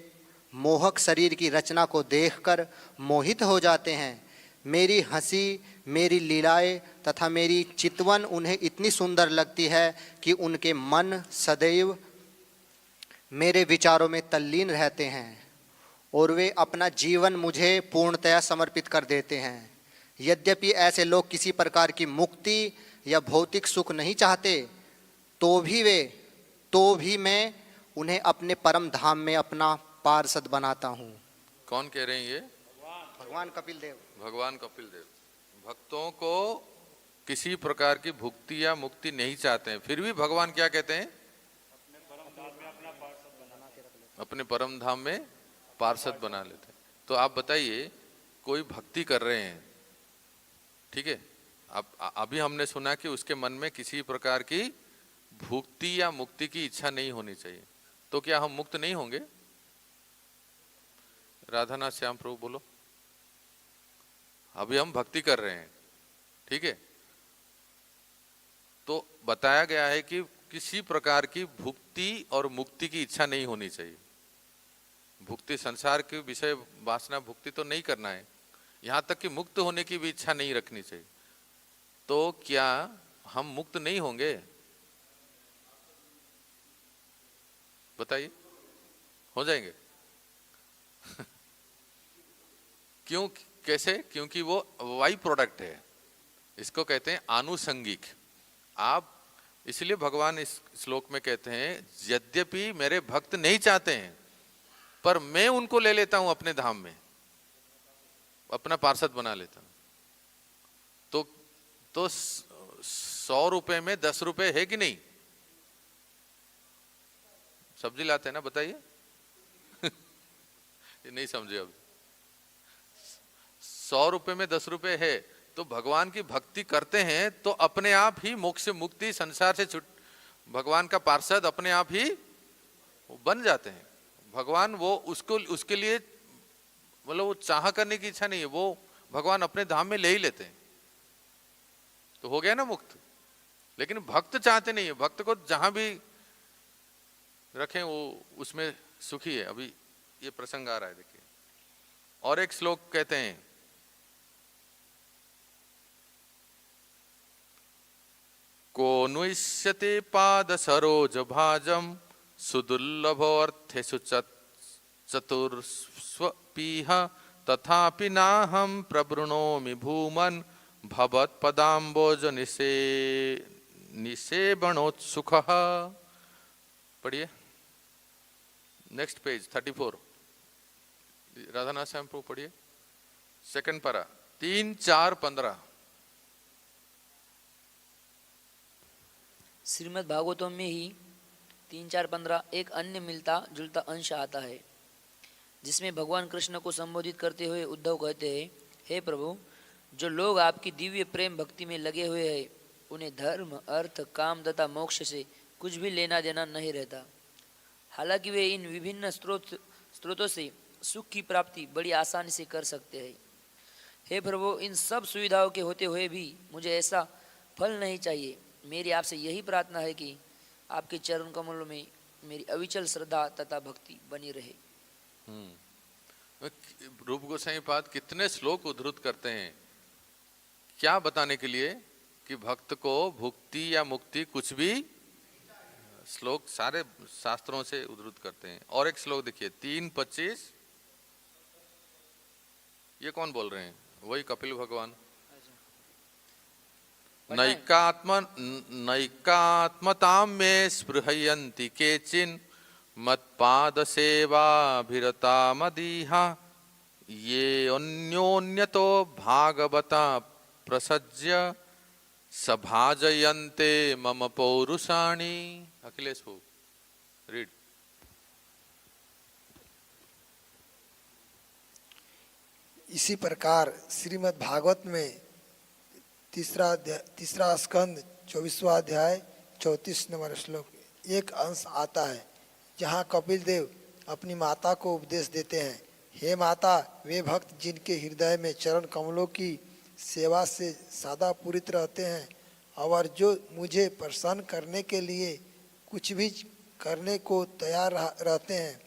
मोहक शरीर की रचना को देखकर मोहित हो जाते हैं। मेरी हंसी, मेरी लीलाएं तथा मेरी चितवन उन्हें इतनी सुंदर लगती है कि उनके मन सदैव मेरे विचारों में तल्लीन रहते हैं और वे अपना जीवन मुझे पूर्णतया समर्पित कर देते हैं। यद्यपि ऐसे लोग किसी प्रकार की मुक्ति या भौतिक सुख नहीं चाहते, तो भी मैं उन्हें अपने परम धाम में अपना पार्षद बनाता हूँ। कौन कह रहे हैं ये? भगवान कपिल देव। भगवान कपिल देव भक्तों को किसी प्रकार की भुक्ति या मुक्ति नहीं चाहते हैं, फिर भी भगवान क्या कहते हैं? अपने परम धाम में पार्षद बना लेते हैं। तो आप बताइए, कोई भक्ति कर रहे हैं, ठीक है, अब अभी हमने सुना कि उसके मन में किसी प्रकार की भुक्ति या मुक्ति की इच्छा नहीं होनी चाहिए, तो क्या हम मुक्त नहीं होंगे? राधानाथ श्याम प्रभु बोलो। अभी हम भक्ति कर रहे हैं, ठीक है, तो बताया गया है कि किसी प्रकार की भुक्ति और मुक्ति की इच्छा नहीं होनी चाहिए। भुक्ति, संसार के विषय वासना भुक्ति तो नहीं करना है, यहां तक कि मुक्त होने की भी इच्छा नहीं रखनी चाहिए। तो क्या हम मुक्त नहीं होंगे? बताइए, हो जाएंगे? क्यों, कैसे? क्योंकि वो वाई प्रोडक्ट है, इसको कहते हैं आनुषंगिक। आप, इसलिए भगवान इस श्लोक में कहते हैं, यद्यपि मेरे भक्त नहीं चाहते हैं पर मैं उनको ले लेता हूं अपने धाम में, अपना पार्षद बना लेता हूं। तो 100 रुपए में 10 रुपए है कि नहीं? सब्जी लाते हैं ना, बताइए। ये नहीं समझे अब। 100 रुपए में 10 रुपए है, तो भगवान की भक्ति करते हैं तो अपने आप ही मोक्ष मुक्ति, संसार से छुट, भगवान का पार्षद अपने आप ही बन जाते हैं। भगवान वो उसके लिए, मतलब वो चाह करने की इच्छा नहीं है, वो भगवान अपने धाम में ले ही लेते हैं, तो हो गया ना मुक्त। लेकिन भक्त चाहते नहीं है, भक्त को जहां भी रखें वो उसमें सुखी है। अभी ये प्रसंग आ रहा है, देखिए। और एक श्लोक कहते हैं, को नुष्यते पाद सरोज भाजम सुदुर्लभोऽर्थेषु चतुर्स्वपीह तथापि नाहं प्रवृणोमि भूमन् भवत्पदाम्बोज निसेवणोत्सुकः। पढ़िए नेक्स्ट पेज 34, राधानाथ श्याम प्रभु पढ़िए, सेकंड पारा 3, 4, 15। श्रीमद् भागवतम में ही 3, 4, 15 एक अन्य मिलता जुलता अंश आता है, जिसमें भगवान कृष्ण को संबोधित करते हुए उद्धव कहते हैं, हे प्रभु, जो लोग आपकी दिव्य प्रेम भक्ति में लगे हुए हैं, उन्हें धर्म, अर्थ, काम तथा मोक्ष से कुछ भी लेना देना नहीं रहता। हालांकि वे इन विभिन्न स्रोतों से सुख की प्राप्ति बड़ी आसानी से कर सकते हैं। हे प्रभु, इन सब सुविधाओं के होते हुए भी मुझे ऐसा फल नहीं चाहिए। मेरी आपसे यही प्रार्थना है कि आपके चरण कमलों में मेरी अविचल श्रद्धा तथा भक्ति बनी रहे। रूप गोसाई पाद कितने श्लोक उद्धृत करते हैं, क्या बताने के लिए? कि भक्त को भुक्ति या मुक्ति कुछ भी, श्लोक सारे शास्त्रों से उद्धृत करते हैं। और एक श्लोक देखिए 3:25, ये कौन बोल रहे हैं? वही कपिल भगवान। नैकात्मतां मे स्पृहयन्ति केचिन् मत्पाद सेवाभिरता मदीहा ये अन्योन्यतो भागवता प्रसज्य सभाजयन्ते मम पौरुषाणि। अखिलेश भू रीड। इसी प्रकार श्रीमद् भागवत में तीसरा स्कंद 24वां अध्याय 34 नंबर श्लोक एक अंश आता है जहाँ कपिल देव अपनी माता को उपदेश देते हैं, हे माता, वे भक्त जिनके हृदय में चरण कमलों की सेवा से सदा पूरित रहते हैं और जो मुझे प्रसन्न करने के लिए कुछ भी करने को तैयार रहते हैं,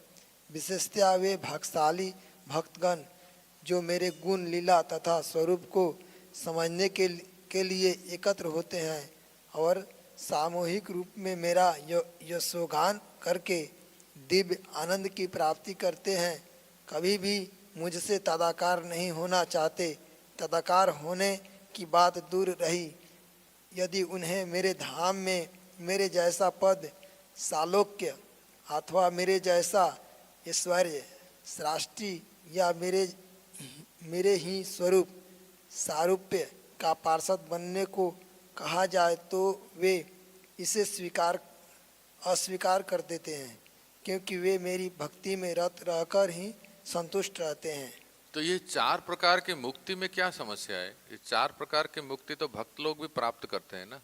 विशेषतया वे भाग्यशाली भक्तगण जो मेरे गुण, लीला तथा स्वरूप को समझने के लिए एकत्र होते हैं और सामूहिक रूप में मेरा यशोगान करके दिव्य आनंद की प्राप्ति करते हैं, कभी भी मुझसे तदाकार नहीं होना चाहते। तदाकार होने की बात दूर रही, यदि उन्हें मेरे धाम में मेरे जैसा पद, सालोक्य अथवा मेरे जैसा ऐश्वर्य, सृष्टि या मेरे ही स्वरूप सारूप्य का पार्षद बनने को कहा जाए तो वे इसे अस्वीकार कर देते हैं, क्योंकि वे मेरी भक्ति में रत रहकर ही संतुष्ट रहते हैं। तो ये चार प्रकार की मुक्ति में क्या समस्या है? ये चार प्रकार की मुक्ति तो भक्त लोग भी प्राप्त करते हैं ना,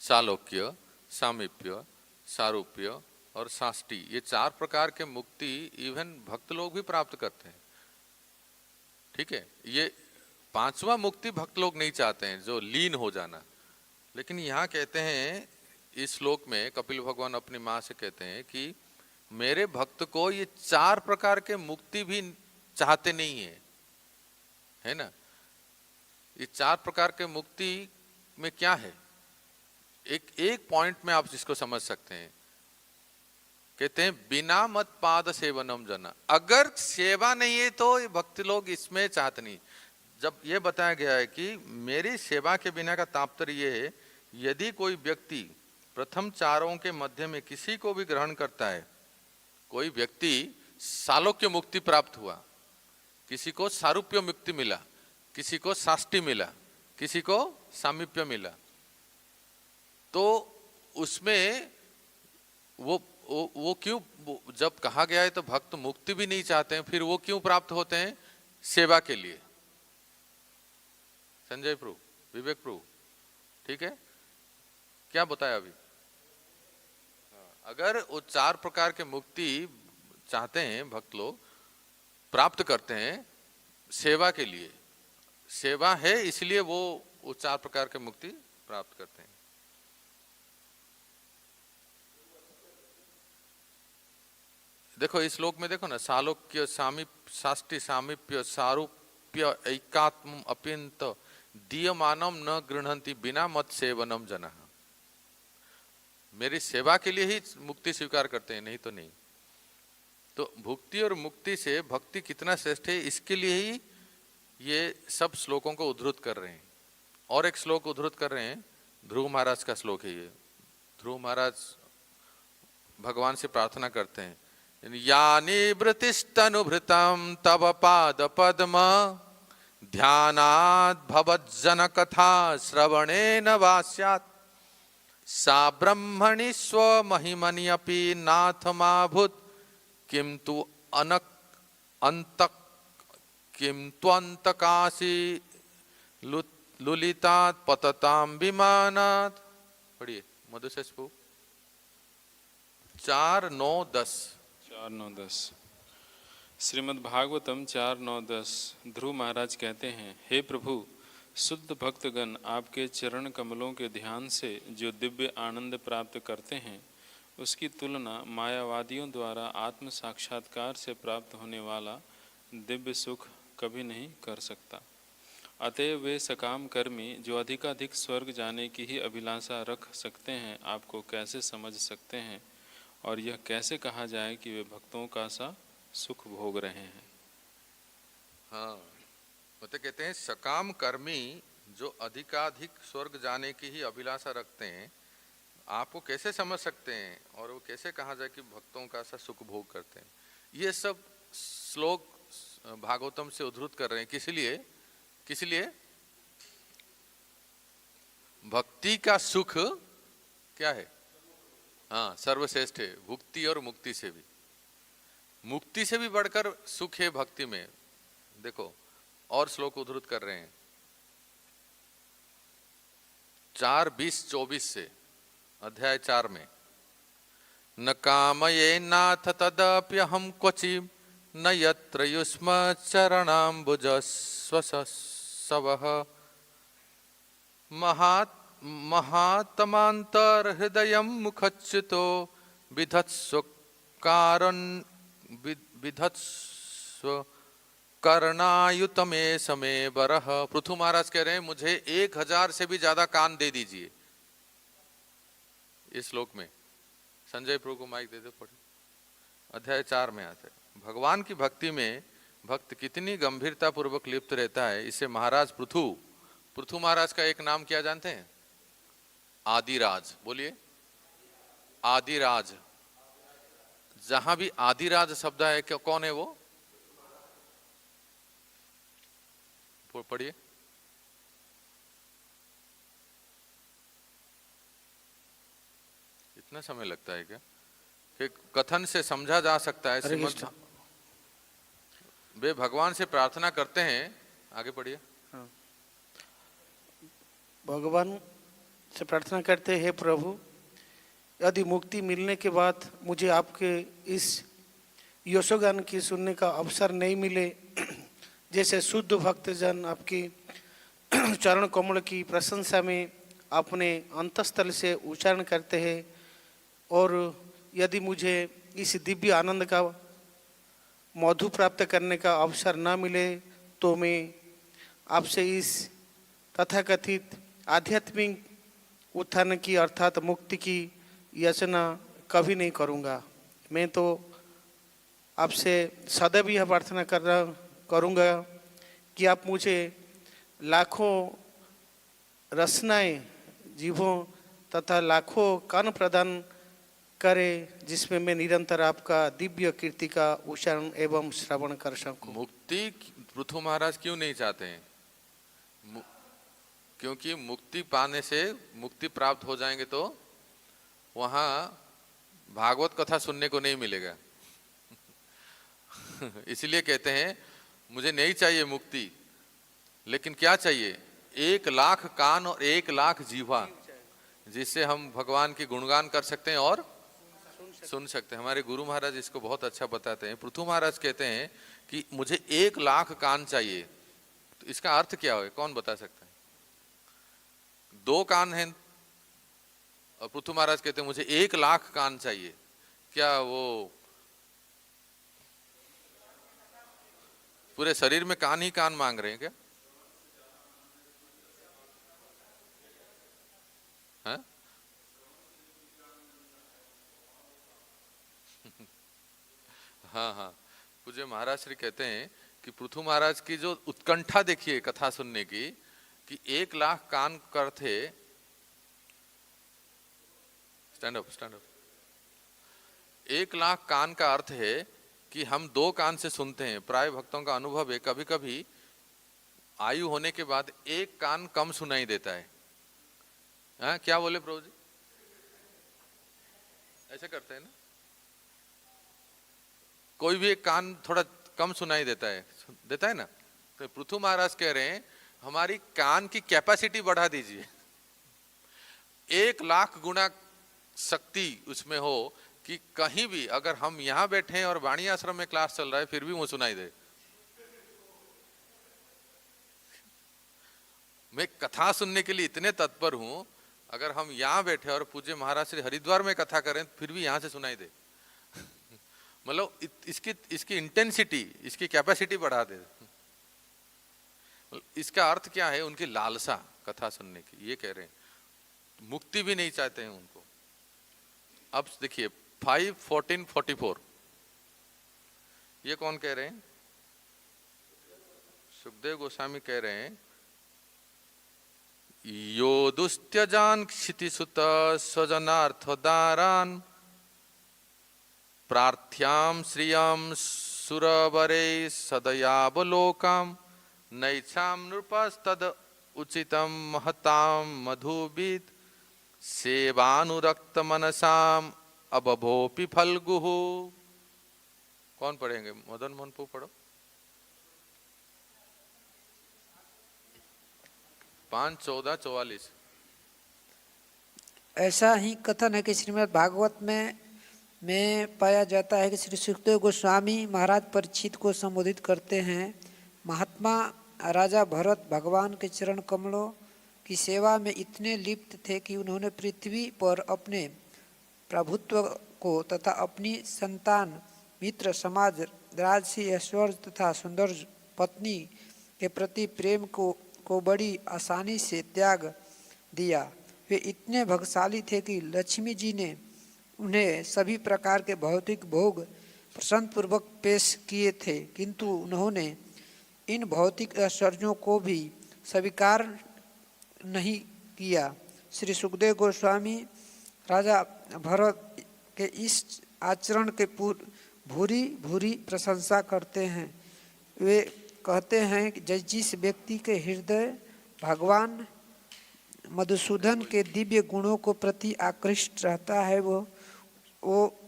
सालोक्य, सामीप्य, सारूप्य और साष्टी। ये चार प्रकार के मुक्ति इवन भक्त लोग भी प्राप्त करते हैं, ठीक है। ये पांचवा मुक्ति भक्त लोग नहीं चाहते हैं, जो लीन हो जाना। लेकिन यहाँ कहते हैं इस श्लोक में कपिल भगवान अपनी माँ से कहते हैं कि मेरे भक्त को ये चार प्रकार के मुक्ति भी चाहते नहीं है ना। ये चार प्रकार के मुक्ति में क्या है? एक पॉइंट में आप जिसको समझ सकते हैं, कहते हैं बिना मत पाद सेवनम जना। अगर सेवा नहीं है तो ये भक्त लोग इसमें चाहते नहीं। जब ये बताया गया है कि मेरी सेवा के बिना का तात्पर्य ये है, यदि कोई व्यक्ति प्रथम चारों के मध्य में किसी को भी ग्रहण करता है, कोई व्यक्ति सालोक्य मुक्ति प्राप्त हुआ, किसी को सारूप्य मुक्ति मिला, किसी को साष्टी मिला, किसी को सामीप्य मिला, तो उसमें वो क्यों, जब कहा गया है तो भक्त मुक्ति भी नहीं चाहते हैं, फिर वो क्यों प्राप्त होते हैं? सेवा के लिए। संजय प्रभु, विवेक प्रभु, ठीक है, क्या बताया अभी? अगर वो चार प्रकार के मुक्ति चाहते हैं, भक्त लोग प्राप्त करते हैं सेवा के लिए, सेवा है इसलिए वो चार प्रकार के मुक्ति प्राप्त करते हैं। देखो इस श्लोक में देखो ना, सालोक्य, साष्टी, सामीप्य, सारूप्य, ऐकात्म अपिंत दीयमानम न गृह्णन्ति बिना मत सेवनम जना। मेरी सेवा के लिए ही मुक्ति स्वीकार करते हैं, नहीं तो नहीं। तो भुक्ति और मुक्ति से भक्ति कितना श्रेष्ठ है, इसके लिए ही ये सब श्लोकों को उद्धृत कर रहे हैं। और एक श्लोक उद्धृत कर रहे हैं, ध्रुव महाराज का श्लोक है ये। ध्रुव महाराज भगवान से प्रार्थना करते हैं, यानि वृतिस्तनुभृतं तव पाद पद्म ध्यानात् भवज्जन कथा श्रवणेन वा स्यात् सा ब्रह्मणि स्वमहिमनि अपि नाथमाभूत् किं तु अंतकाशी लुलितात् पततां विमानात्। पढ़िए मधुसेस्पु 4:9-10। 4:9-10 श्रीमद् भागवतम 4:9-10। ध्रुव महाराज कहते हैं, हे प्रभु, शुद्ध भक्तगण आपके चरण कमलों के ध्यान से जो दिव्य आनंद प्राप्त करते हैं, उसकी तुलना मायावादियों द्वारा आत्म साक्षात्कार से प्राप्त होने वाला दिव्य सुख कभी नहीं कर सकता। अतएव वे सकाम कर्मी जो अधिकाधिक स्वर्ग जाने की ही अभिलाषा रख सकते हैं, आपको कैसे समझ सकते हैं, और यह कैसे कहा जाए कि वे भक्तों का सा सुख भोग रहे हैं। हाँ, मतलब कहते हैं सकाम कर्मी जो अधिकाधिक स्वर्ग जाने की ही अभिलाषा रखते हैं, आपको कैसे समझ सकते हैं, और वो कैसे कहा जाए कि भक्तों का सा सुख भोग करते हैं। ये सब श्लोक भागवतम से उद्धृत कर रहे हैं। किस लिए? भक्ति का सुख क्या है? हाँ, सर्वश्रेष्ठ है, भुक्ति और मुक्ति से भी। मुक्ति से भी बढ़कर सुख है भक्ति में। देखो और श्लोक उद्धृत कर रहे हैं, 4:20-24 से, अध्याय 4 में, न कामये नाथ तदप्यहम क्वचि न यत्र युष्म चरणाम्बुजस्वसवः महात्मांतर हृदय मुखच्युतो विधत्स्व कर्णायुत में समय बरह। पृथु महाराज कह रहे हैं मुझे 1000 से भी ज्यादा कान दे दीजिए। इस श्लोक में संजय प्रभु को माइक दे दो, पढ़े। अध्याय 4 में आता है, भगवान की भक्ति में भक्त कितनी गंभीरता पूर्वक लिप्त रहता है, इसे महाराज पृथु महाराज का एक नाम क्या जानते हैं? आदिराज। बोलिए, आदिराज। जहां भी आदिराज शब्द है, क्या कौन है वो? पढ़िए। इतना समय लगता है क्या? कि कथन से समझा जा सकता है। वे भगवान से प्रार्थना करते हैं, आगे पढ़िए। भगवान से प्रार्थना करते हैं, प्रभु यदि मुक्ति मिलने के बाद मुझे आपके इस यशोगान की सुनने का अवसर नहीं मिले, जैसे शुद्ध भक्तजन आपकी चरण कमल की प्रशंसा में अपने अंतस्थल से उच्चारण करते हैं, और यदि मुझे इस दिव्य आनंद का मधु प्राप्त करने का अवसर न मिले, तो मैं आपसे इस तथाकथित आध्यात्मिक उत्थान की अर्थात मुक्ति की याचना कभी नहीं करूँगा। मैं तो आपसे सदैव यह प्रार्थना करूँगा कि आप मुझे लाखों रसनाएं जीवों तथा लाखों कान प्रदान करें, जिसमें मैं निरंतर आपका दिव्य कीर्ति का उच्चारण एवं श्रवण कर सकूं। मुक्ति पृथु महाराज क्यों नहीं चाहते हैं? क्योंकि मुक्ति पाने से, मुक्ति प्राप्त हो जाएंगे तो वहां भागवत कथा सुनने को नहीं मिलेगा। इसलिए कहते हैं मुझे नहीं चाहिए मुक्ति, लेकिन क्या चाहिए? 1,00,000 कान और 1,00,000 जीवा, जिससे हम भगवान की गुणगान कर सकते हैं और सुन सकते हैं। हमारे गुरु महाराज इसको बहुत अच्छा बताते हैं। पृथु महाराज कहते हैं कि मुझे 1,00,000 कान चाहिए। तो इसका अर्थ क्या है, कौन बता सकता है? 2 कान हैं और पृथु महाराज कहते हैं मुझे 1,00,000 कान चाहिए। क्या वो पूरे शरीर में कान ही कान मांग रहे हैं क्या? हाँ? हाँ हाँ, पूज्य महाराज श्री कहते हैं कि पृथु महाराज की जो उत्कंठा देखिए कथा सुनने की, कि 1,00,000 कान कर थे। स्टैंड अप 1,00,000 कान का अर्थ है कि हम 2 कान से सुनते हैं। प्राय भक्तों का अनुभव है, कभी कभी आयु होने के बाद 1 कान कम सुनाई देता है। हाँ, क्या बोले प्रभु जी? ऐसे करते हैं ना, कोई भी एक कान थोड़ा कम सुनाई देता है ना। तो पृथु महाराज कह रहे हैं हमारी कान की कैपेसिटी बढ़ा दीजिए, 1,00,000 गुना शक्ति उसमें हो कि कहीं भी अगर हम यहां बैठे हैं और वाणी आश्रम में क्लास चल रहा है फिर भी वो सुनाई दे। मैं कथा सुनने के लिए इतने तत्पर हूं, अगर हम यहां बैठे और पूज्य महाराज श्री हरिद्वार में कथा करें फिर भी यहां से सुनाई दे। मतलब इसकी इंटेंसिटी, इसकी कैपेसिटी बढ़ा दे। इसका अर्थ क्या है? उनकी लालसा कथा सुनने की, ये कह रहे हैं। मुक्ति भी नहीं चाहते हैं उनको। अब देखिए 5:14-44, ये कौन कह रहे हैं? सुखदेव गोस्वामी कह रहे हैं, यो दुस्त्यजान क्षितिसुत स्वजनार्थदारान प्रार्थ्याम श्रियम सुरवरे सदयावलोकम नैच्छाम नृपस्तद उचितम महताम मधुबिद सेवानुरक्त मनसाम अबभोपि फल्गुः। कौन पढ़ेंगे? मदन मोहन पू पढ़ो। 5:14-44। ऐसा ही कथन है कि श्रीमद् भागवत में पाया जाता है कि श्री सुखदेव गोस्वामी महाराज परीक्षित को संबोधित करते हैं। महात्मा राजा भरत भगवान के चरण कमलों की सेवा में इतने लिप्त थे कि उन्होंने पृथ्वी पर अपने प्रभुत्व को तथा अपनी संतान मित्र समाज राजसी ऐश्वर्य तथा सुंदर पत्नी के प्रति प्रेम को बड़ी आसानी से त्याग दिया। वे इतने भाग्यशाली थे कि लक्ष्मी जी ने उन्हें सभी प्रकार के भौतिक भोग प्रसन्नपूर्वक पेश किए थे, किंतु उन्होंने इन भौतिक ऐश्वर्यों को भी स्वीकार नहीं किया। श्री सुखदेव गोस्वामी राजा भरत के इस आचरण के भूरी भूरी प्रशंसा करते हैं। वे कहते हैं कि जिस व्यक्ति के हृदय भगवान मधुसूदन के दिव्य गुणों को प्रति आकृष्ट रहता है वो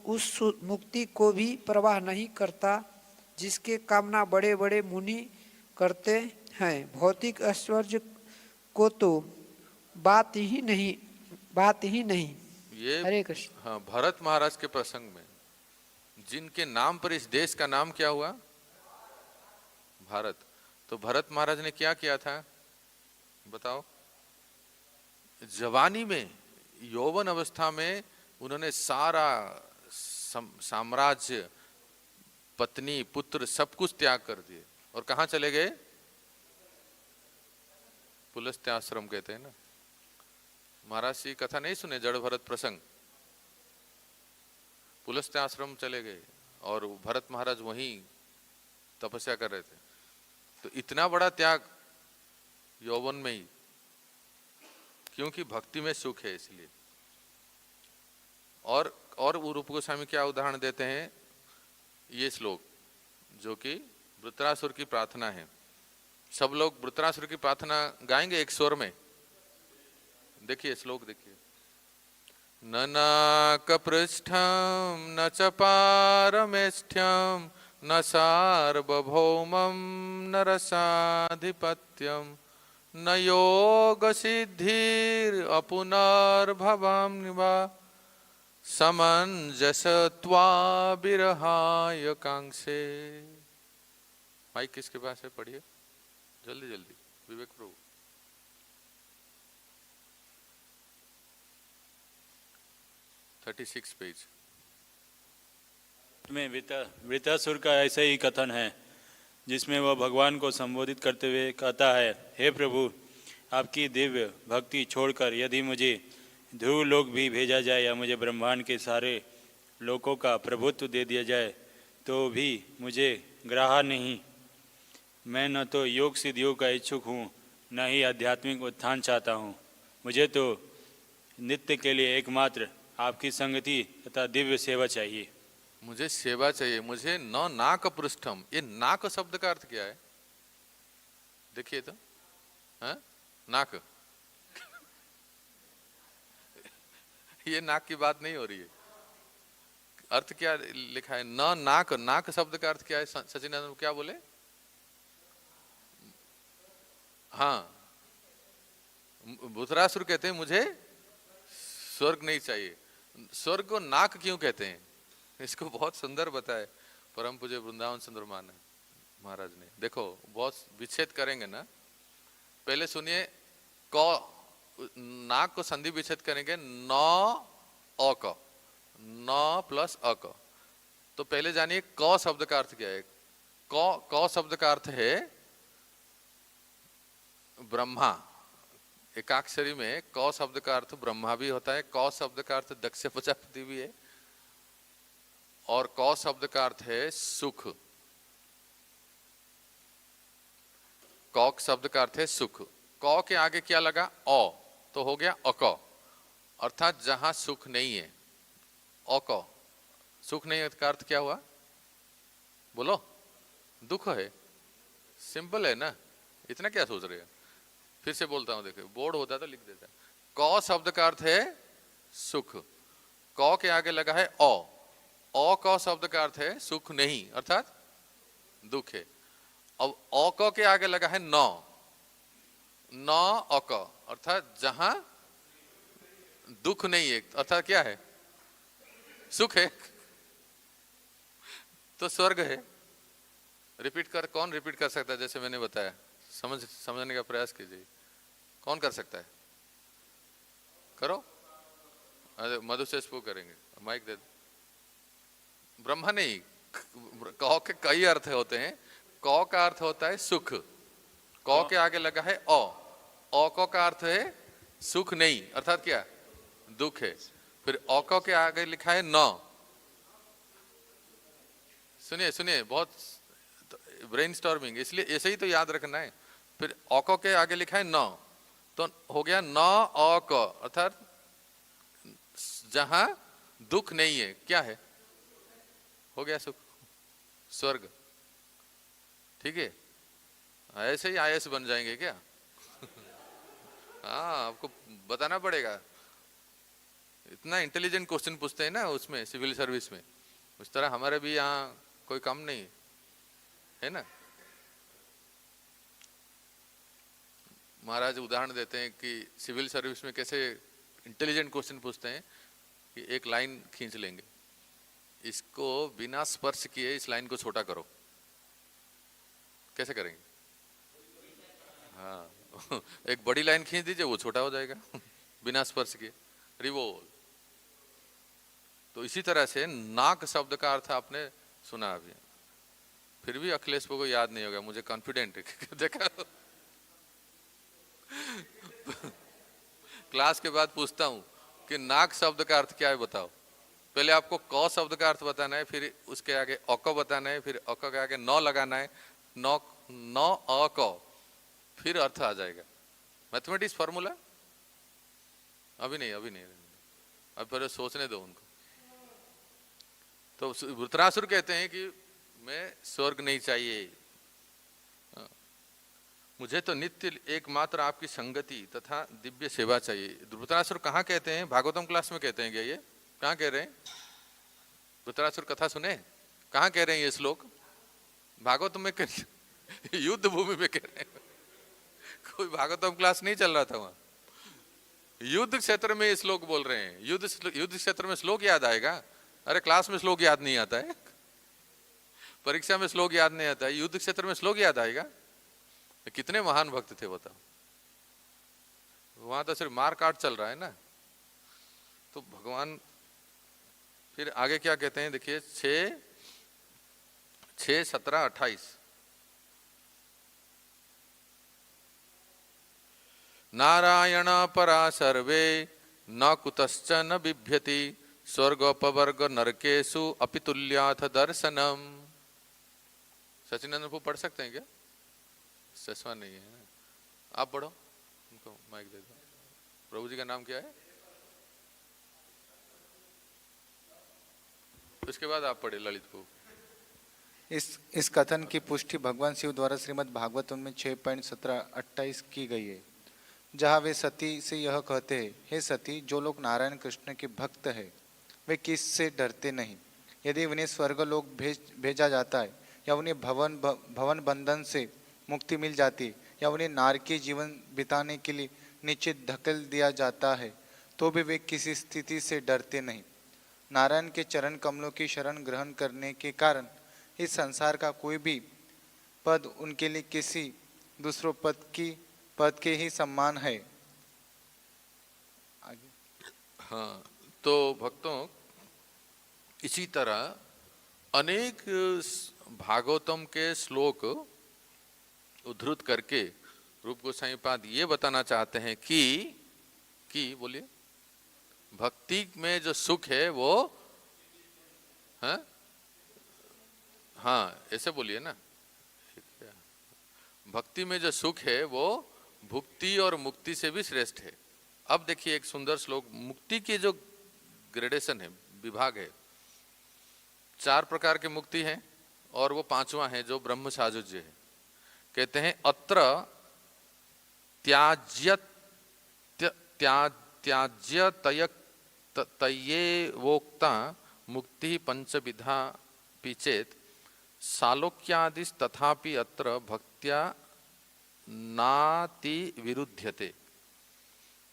उस मुक्ति को भी परवाह नहीं करता जिसके कामना बड़े बड़े मुनि करते हैं। भौतिक ऐश्वर्य को तो बात ही नहीं। ये हरे कृष्ण। हाँ, भरत महाराज के प्रसंग में जिनके नाम पर इस देश का नाम क्या हुआ? भारत। तो भरत महाराज ने क्या किया था बताओ? जवानी में, यौवन अवस्था में उन्होंने सारा साम्राज्य, पत्नी, पुत्र सब कुछ त्याग कर दिए और कहां चले गए? पुलस्त्य आश्रम कहते हैं ना। महाराज की कथा नहीं सुने? जड़ भरत प्रसंग। पुलस्त्य आश्रम चले गए और भरत महाराज वहीं तपस्या कर रहे थे। तो इतना बड़ा त्याग यौवन में ही, क्योंकि भक्ति में सुख है इसलिए। और रूप गोस्वामी क्या उदाहरण देते हैं? ये श्लोक जो कि वृत्रासुर की प्रार्थना है। सब लोग वृत्रासुर की प्रार्थना गाएंगे एक स्वर में। देखिए श्लोक देखिए। न नाकपृष्ठम न च पारमेष्ठ्यम न सार्वभौमं न रसाधिपत्यम न योग सिद्धिर अपुनर्भवं वा समंजसत्वा विरहाय कांक्षे। माइक किसके पास है? पढ़िए जल्दी जल्दी। विवेक प्रभु। पेज में वृतासुर का ऐसा ही कथन है जिसमें वह भगवान को संबोधित करते हुए कहता है, हे प्रभु, आपकी दिव्य भक्ति छोड़कर यदि मुझे ध्रुव लोक भी भेजा जाए या मुझे ब्रह्मांड के सारे लोकों का प्रभुत्व दे दिया जाए तो भी मुझे ग्राह्य नहीं। मैं न तो योग सिद्धियों का इच्छुक हूँ न ही आध्यात्मिक उत्थान चाहता हूँ। मुझे तो नित्य के लिए एकमात्र आपकी संगति तथा दिव्य सेवा चाहिए। मुझे सेवा चाहिए। मुझे न नाक पृष्ठम। ये नाक शब्द का अर्थ क्या है? देखिए तो, हाँ? नाक ये नाक की बात नहीं हो रही है। अर्थ क्या लिखा है? न नाक। नाक शब्द का अर्थ क्या है? सचिनानंद क्या बोले? हाँ, वृत्रासुर कहते हैं मुझे स्वर्ग नहीं चाहिए। स्वर्ग को नाक क्यों कहते हैं? इसको बहुत सुंदर बताए परम पूज्य वृंदावन सुंदरमान महाराज ने। देखो बहुत विच्छेद करेंगे ना। पहले सुनिए, क नाक को संधि विच्छेद करेंगे न अ क, न प्लस अ क। तो पहले जानिए क शब्द का अर्थ क्या है। क शब्द का अर्थ है ब्रह्मा। एकाक्षरी में क शब्द का अर्थ ब्रह्मा भी होता है। क शब्द का अर्थ दक्ष प्रजापति भी है और क शब्द का अर्थ है सुख। क शब्द का अर्थ है सुख। क के आगे क्या लगा? अ, तो हो गया अक, अर्थात जहां सुख नहीं है। अक सुख नहीं है का अर्थ क्या हुआ? बोलो, दुख है। सिंपल है ना, इतना क्या सोच रहे हो? फिर से बोलता हूं, देखो बोर्ड होता तो लिख देता। क शब्द का अर्थ है सुख। क के आगे लगा है अ। अ क शब्द का अर्थ है सुख नहीं, अर्थात दुख है। अब अ क के आगे लगा है न। न अ क, अर्थात जहां दुख नहीं है, अर्थात क्या है? सुख है, तो स्वर्ग है। रिपीट कर, कौन रिपीट कर सकता है? जैसे मैंने बताया, समझने का प्रयास कीजिए। कौन कर सकता है? करो। अरे मधु से स्पो करेंगे, माइक दे दो। ब्रह्मा नहीं, कौ के कई अर्थ होते हैं। कौ का अर्थ होता है सुख, कौ के आगे लगा है औ कौ का अर्थ है सुख नहीं, अर्थात क्या? दुख है। फिर औ के आगे लिखा है नौ। सुनिए सुनिए, बहुत ब्रेनस्टॉर्मिंग, इसलिए ऐसे ही तो याद रखना है। फिर औ के आगे लिखा है नौ, तो हो गया नौ औ, अर्थात जहां दुख नहीं है, क्या है? हो गया सुख, स्वर्ग। ठीक है, ऐसे ही आईएएस बन जाएंगे क्या? हाँ, आपको बताना पड़ेगा। इतना इंटेलिजेंट क्वेश्चन पूछते हैं ना उसमें, सिविल सर्विस में। उस तरह हमारे भी यहाँ कोई कम नहीं है ना। महाराज उदाहरण देते हैं कि सिविल सर्विस में कैसे इंटेलिजेंट क्वेश्चन पूछते हैं कि एक लाइन खींच लेंगे, इसको बिना स्पर्श किए इस लाइन को छोटा करो। कैसे करेंगे? हाँ, एक बड़ी लाइन खींच दीजिए, वो छोटा हो जाएगा बिना स्पर्श किए। रिवोल्व। तो इसी तरह से नाक शब्द का अर्थ आपने सुना अभी, फिर भी अखिलेश को याद नहीं होगा, मुझे कॉन्फिडेंट है। देखा, क्लास के बाद पूछता हूं कि नाक शब्द का अर्थ क्या है, बताओ। पहले आपको कौ शब्द का अर्थ बताना है, फिर उसके आगे औको बताना है, फिर औको के आगे नौ लगाना है, नौ नौ औको, फिर अर्थ आ जाएगा। मैथमेटिक्स फॉर्मूला अभी नहीं, अब पहले सोचने दो उनको। तो वृत्रासुर कहते हैं कि मैं स्वर्ग नहीं चाहिए, मुझे तो नित्य एकमात्र आपकी संगति तथा दिव्य सेवा चाहिए। वृत्रासुर कहाँ कहते हैं? भागवतम क्लास में कहते हैं क्या? ये कहाँ कह रहे हैं? वृत्रासुर कथा सुने, कहाँ कह रहे हैं ये श्लोक? भागवतम में युद्ध भूमि में कह रहे हैं। कोई भागवतम क्लास नहीं चल रहा था वहां, युद्ध क्षेत्र में ये श्लोक बोल रहे हैं। युद्ध क्षेत्र में श्लोक याद आएगा? अरे क्लास में श्लोक याद नहीं आता है, परीक्षा में श्लोक याद नहीं आता है, युद्ध क्षेत्र में श्लोक याद आएगा? कितने महान भक्त थे बताओ। वहां तो सिर्फ मार काट चल रहा है ना। तो भगवान फिर आगे क्या कहते हैं, देखिए 6, 17, 28। नारायण परा सर्वे न कुतश्च न बिभ्यति स्वर्गोपवर्ग नरकेषु अपितुल्याथ दर्शनम। सचिनंदन को पढ़ सकते हैं क्या? चश्मा नहीं है, आप पढ़ो, उनको माइक दे दो। प्रभु जी का नाम क्या है? उसके बाद आप पढ़े ललित को। इस कथन की पुष्टि भगवान शिव द्वारा श्रीमद् भागवतम में 6.17-28 की गई है, जहाँ वे सती से यह कहते हैं, हे सती, जो लोग नारायण कृष्ण के भक्त है वे किस से डरते नहीं। यदि उन्हें स्वर्गलोक भेजा जाता है, या उन्हें भवन बंधन से मुक्ति मिल जाती है, या उन्हें नारकीय जीवन बिताने के लिए नीचे धकेल दिया जाता है, तो भी वे किसी स्थिति से डरते नहीं। नारायण के चरण कमलों की शरण ग्रहण करने के कारण इस संसार का कोई भी पद उनके लिए किसी दूसरों पद के ही सम्मान है। आगे। हाँ, तो भक्तों इसी तरह अनेक भागवतम के श्लोक उद्धृत करके रूप गोस्वामी पाद ये बताना चाहते हैं कि बोलिए, भक्ति में जो सुख है वो हाँ ऐसे बोलिए ना, भक्ति में जो सुख है वो भुक्ति और मुक्ति से भी श्रेष्ठ है। अब देखिए एक सुंदर श्लोक, मुक्ति के जो ग्रेडेशन है, विभाग है, 4 प्रकार की मुक्ति है और वो 5वां है जो ब्रह्म साजुज्य है। कहते हैं अत्र त्याज्य तये वोक्ता मुक्ति पंचविधा पिचेत सालोक्यादि तथापि अत्र भक्त्या नाति विरुध्यते।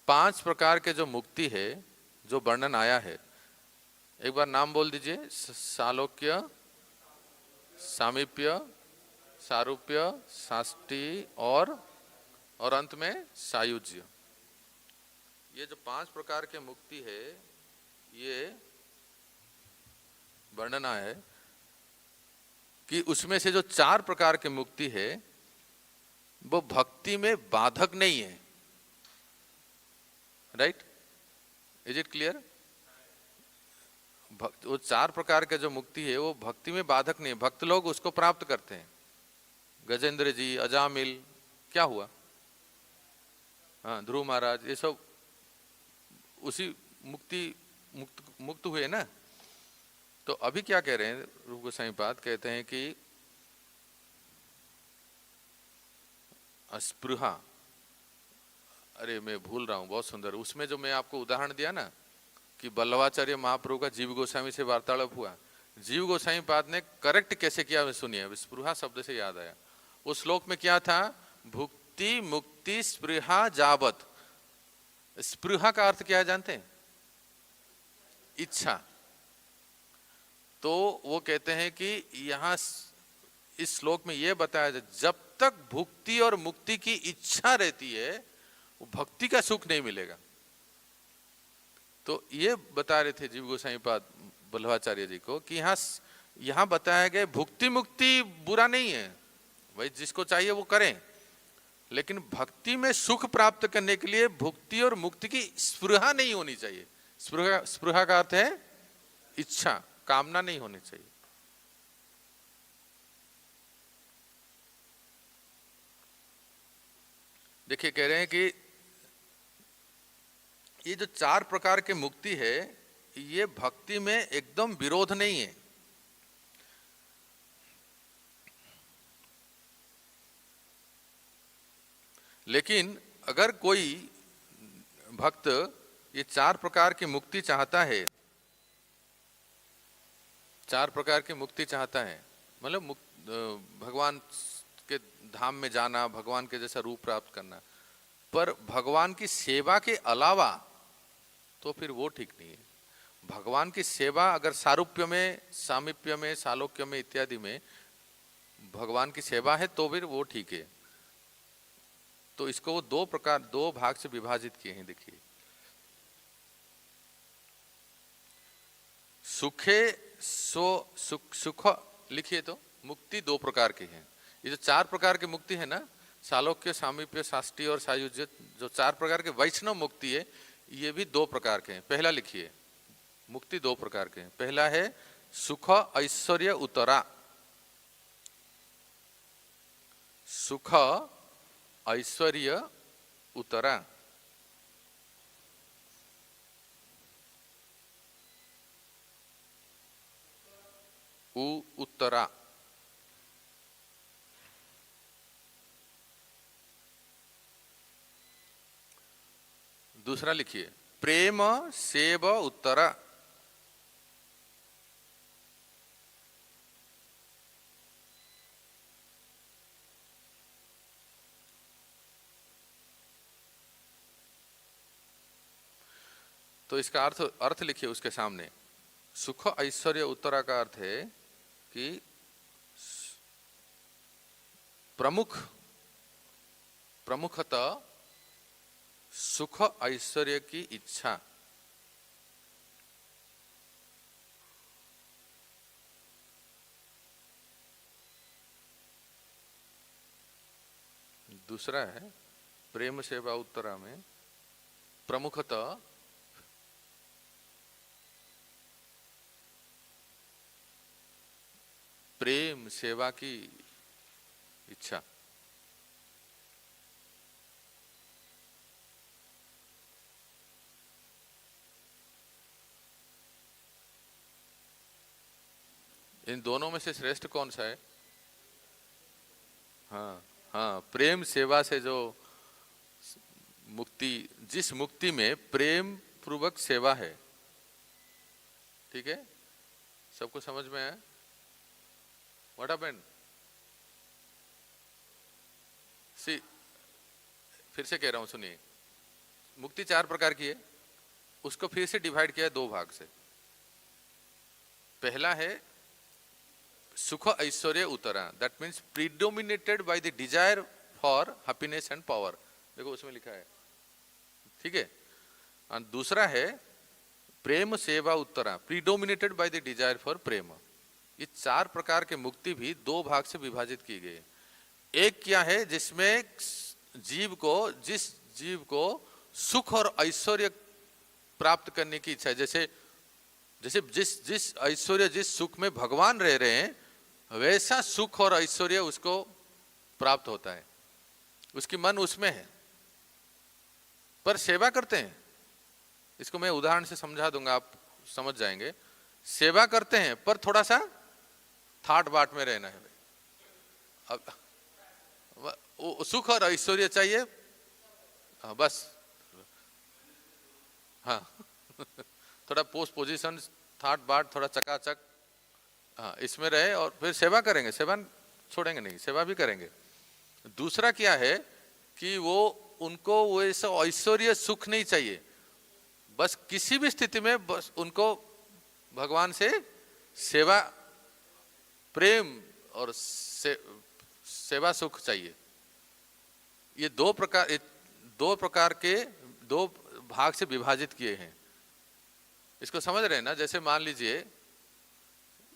5 प्रकार के जो मुक्ति है, जो वर्णन आया है, एक बार नाम बोल दीजिए। सालोक्य, सामीप्य, सारूप्य, साष्टी और अंत में सायुज्य। ये जो 5 प्रकार के मुक्ति है, ये वर्णन है कि उसमें से जो 4 प्रकार की मुक्ति है वो भक्ति में बाधक नहीं है। राइट? Is it clear? वो 4 प्रकार के जो मुक्ति है वो भक्ति में बाधक नहीं है, भक्त लोग उसको प्राप्त करते हैं। गजेंद्र जी, अजामिल, क्या हुआ? हाँ, ध्रुव महाराज, ये सब उसी मुक्त हुए ना। तो अभी क्या कह रहे हैं रूप गोस्वामी पाद? कहते हैं कि अस्पृहा, अरे मैं भूल रहा हूं, बहुत सुंदर। उसमें जो मैं आपको उदाहरण दिया ना कि बल्लवाचार्य महाप्रभु का जीव गोस्वामी से वार्तालाप हुआ, जीव गोस्वामी पाद ने करेक्ट कैसे किया सुनिए। स्पृहा शब्द से याद आया। उस श्लोक में क्या था? भुक्ति मुक्ति स्पृहा जावत। स्पृहा का अर्थ क्या है जानते हैं? इच्छा। तो वो कहते हैं कि यहां इस श्लोक में यह बताया जाए, जब तक भुक्ति और मुक्ति की इच्छा रहती है वो भक्ति का सुख नहीं मिलेगा। तो ये बता रहे थे जीव गोस्वामी पाद बल्लवाचार्य जी को कि यहां बताया गया भुक्ति मुक्ति बुरा नहीं है, भाई जिसको चाहिए वो करें, लेकिन भक्ति में सुख प्राप्त करने के लिए भुक्ति और मुक्ति की स्पृहा नहीं होनी चाहिए। स्पृहा का अर्थ है इच्छा, कामना नहीं होनी चाहिए। देखिए कह रहे हैं कि ये जो 4 प्रकार के मुक्ति है ये भक्ति में एकदम विरोध नहीं है। लेकिन अगर कोई भक्त ये 4 प्रकार की मुक्ति चाहता है, 4 प्रकार की मुक्ति चाहता है, मतलब भगवान के धाम में जाना, भगवान के जैसा रूप प्राप्त करना, पर भगवान की सेवा के अलावा, तो फिर वो ठीक नहीं है। भगवान की सेवा अगर सारूप्य में, सामीप्य में, सालोक्य में इत्यादि में भगवान की सेवा है तो फिर वो ठीक है। तो इसको वो 2 भाग से विभाजित किए हैं। देखिए, सुखे सुख लिखिए तो मुक्ति 2 प्रकार की है। ये जो 4 प्रकार की मुक्ति है ना, सालोक्य, सामीप्य, साष्टी और सायुज्य, जो 4 प्रकार के वैष्णव मुक्ति है, ये भी 2 प्रकार के हैं। पहला लिखिए, मुक्ति 2 प्रकार के हैं। पहला है सुख ऐश्वर्य उतरा। सुख ऐश्वर्य उतरा। उत्तरा। दूसरा लिखिए, प्रेम सेव उत्तरा। तो इसका अर्थ लिखिए उसके सामने। सुख ऐश्वर्य उत्तरा का अर्थ है कि प्रमुखतः सुख ऐश्वर्य की इच्छा। दूसरा है प्रेम सेवा उत्तरा में प्रमुखतः प्रेम सेवा की इच्छा। इन दोनों में से श्रेष्ठ कौन सा है? हाँ हाँ, प्रेम सेवा से जो मुक्ति, जिस मुक्ति में प्रेम पूर्वक सेवा है। ठीक है, सबको समझ में है? What happened? फिर से कह रहा हूं, सुनिए। मुक्ति 4 प्रकार की है, उसको फिर से डिवाइड किया है 2 भाग से। पहला है सुख ऐश्वर्य उत्तरा, that means predominated by the desire for happiness and power, देखो उसमें लिखा है, ठीक है। और दूसरा है प्रेम सेवा उत्तरा, predominated by the desire for prem. ये 4 प्रकार के मुक्ति भी 2 भाग से विभाजित की गई है। एक क्या है जिसमें जिस जीव को सुख और ऐश्वर्य प्राप्त करने की इच्छा है, जैसे जिस ऐश्वर्य जिस सुख में भगवान रह रहे हैं वैसा सुख और ऐश्वर्य उसको प्राप्त होता है, उसकी मन उसमें है, पर सेवा करते हैं। इसको मैं उदाहरण से समझा दूंगा, आप समझ जाएंगे। सेवा करते हैं पर थोड़ा सा थाट बाट में रहना है। अब सुख और ऐश्वर्य चाहिए, हाँ बस, हाँ थोड़ा पोस्ट पोजीशन, थाट बाट, थोड़ा चकाचक, हाँ इसमें रहे, और फिर सेवा करेंगे, सेवा छोड़ेंगे नहीं, सेवा भी करेंगे। दूसरा क्या है कि उनको वैसा ऐश्वर्य सुख नहीं चाहिए, बस किसी भी स्थिति में बस उनको भगवान से सेवा, प्रेम और सेवा सुख चाहिए। ये 2 प्रकार के 2 भाग से विभाजित किए हैं। इसको समझ रहे हैं ना? जैसे मान लीजिए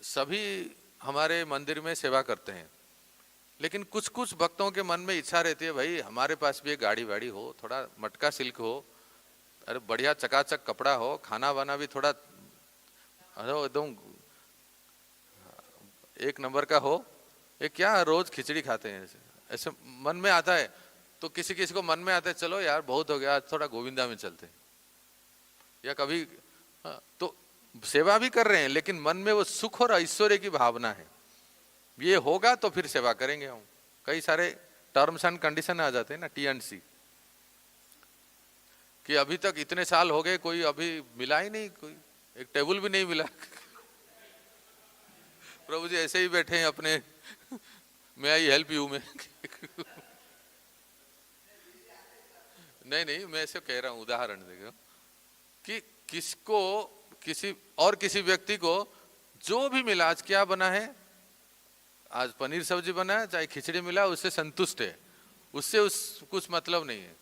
सभी हमारे मंदिर में सेवा करते हैं, लेकिन कुछ कुछ भक्तों के मन में इच्छा रहती है, भाई हमारे पास भी एक गाड़ी वाड़ी हो, थोड़ा मटका सिल्क हो, अरे बढ़िया चकाचक कपड़ा हो, खाना वाना भी थोड़ा एकदम 1 नंबर का हो। ये क्या रोज खिचड़ी खाते हैं, ऐसे मन में आता है। तो किसी किसी को मन में आता है चलो यार बहुत हो गया, आज थोड़ा गोविंदा में चलते हैं, या कभी तो सेवा भी कर रहे हैं, लेकिन मन में वो सुख और ऐश्वर्य की भावना है। ये होगा तो फिर सेवा करेंगे हम। कई सारे टर्म्स एंड कंडीशन आ जाते हैं ना, T&C, कि अभी तक इतने साल हो गए कोई अभी मिला ही नहीं, कोई एक टेबल भी नहीं मिला। प्रभु जी ऐसे ही बैठे हैं अपने मैं आई हेल्प यू में। नहीं मैं ऐसे कह रहा हूं, उदाहरण देखो कि किसी व्यक्ति को जो भी मिला, आज क्या बना है, आज पनीर सब्जी बना है, चाहे खिचड़ी मिला, उससे संतुष्ट है, उससे कुछ मतलब नहीं है।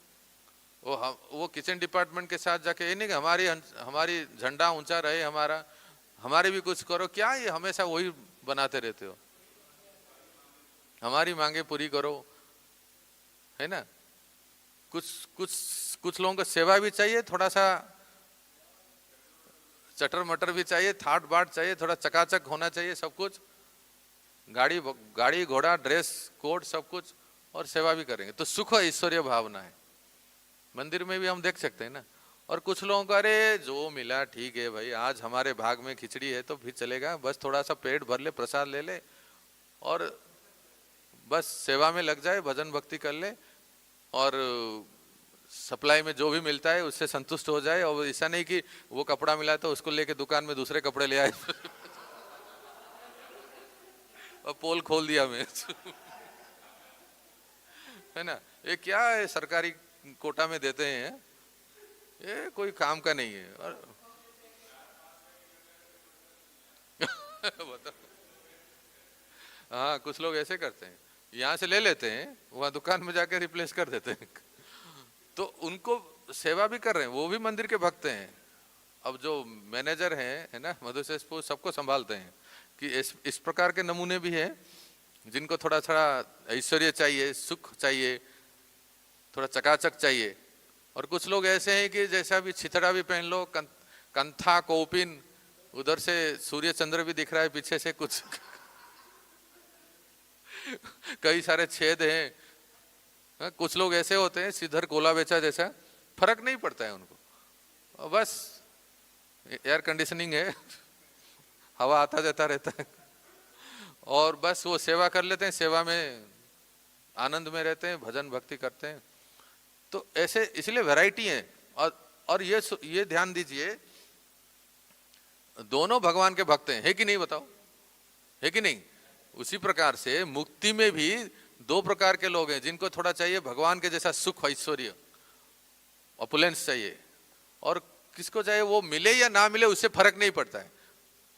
वो किचन डिपार्टमेंट के साथ जाके ये नहीं कि हमारी झंडा ऊंचा रहे, हमारे भी कुछ करो, क्या ये हमेशा वही बनाते रहते हो, हमारी मांगे पूरी करो, है ना। कुछ लोगों को सेवा भी चाहिए, थोड़ा सा चटर मटर भी चाहिए, थाट बाट चाहिए, थोड़ा चकाचक होना चाहिए सब कुछ, गाड़ी घोड़ा ड्रेस कोड सब कुछ, और सेवा भी करेंगे तो सुख ऐश्वर्य भावना है। मंदिर में भी हम देख सकते हैं ना। और कुछ लोगों को अरे जो मिला ठीक है भाई, आज हमारे भाग में खिचड़ी है तो फिर चलेगा, बस थोड़ा सा पेट भर ले, प्रसाद ले ले, और बस सेवा में लग जाए, भजन भक्ति कर ले, और सप्लाई में जो भी मिलता है उससे संतुष्ट हो जाए। और ऐसा नहीं कि वो कपड़ा मिला तो उसको लेके दुकान में दूसरे कपड़े ले आए और पोल खोल दिया मैं है ना। ये क्या है, सरकारी कोटा में देते हैं, ये कोई काम का नहीं है। और हाँ कुछ लोग ऐसे करते हैं, यहाँ से ले लेते हैं, वहाँ दुकान में जाके रिप्लेस कर देते हैं। तो उनको सेवा भी कर रहे हैं, वो भी मंदिर के भक्त हैं। अब जो मैनेजर हैं, है ना, मधुसेसपुर सबको संभालते हैं, कि इस प्रकार के नमूने भी हैं जिनको थोड़ा ऐश्वर्य चाहिए, सुख चाहिए, थोड़ा चकाचक चाहिए। और कुछ लोग ऐसे हैं कि जैसा भी छितड़ा भी पहन लो, कंथा कोपिन, उधर से सूर्य चंद्र भी दिख रहा है पीछे से कुछ कई सारे छेद हैं। कुछ लोग ऐसे होते हैं सीधर कोला बेचा जैसा, फर्क नहीं पड़ता है उनको, बस एयर कंडीशनिंग है, हवा आता जाता रहता है, और बस वो सेवा कर लेते हैं, सेवा में आनंद में रहते हैं, भजन भक्ति करते हैं। तो ऐसे इसलिए वैरायटी है। और ये ध्यान दीजिए, दोनों भगवान के भक्त हैं, है कि नहीं, बताओ, है कि नहीं। उसी प्रकार से मुक्ति में भी 2 प्रकार के लोग हैं, जिनको थोड़ा चाहिए भगवान के जैसा सुख ऐश्वर्य, ऑपुलेंस चाहिए, और किसको चाहिए वो मिले या ना मिले उससे फर्क नहीं पड़ता है,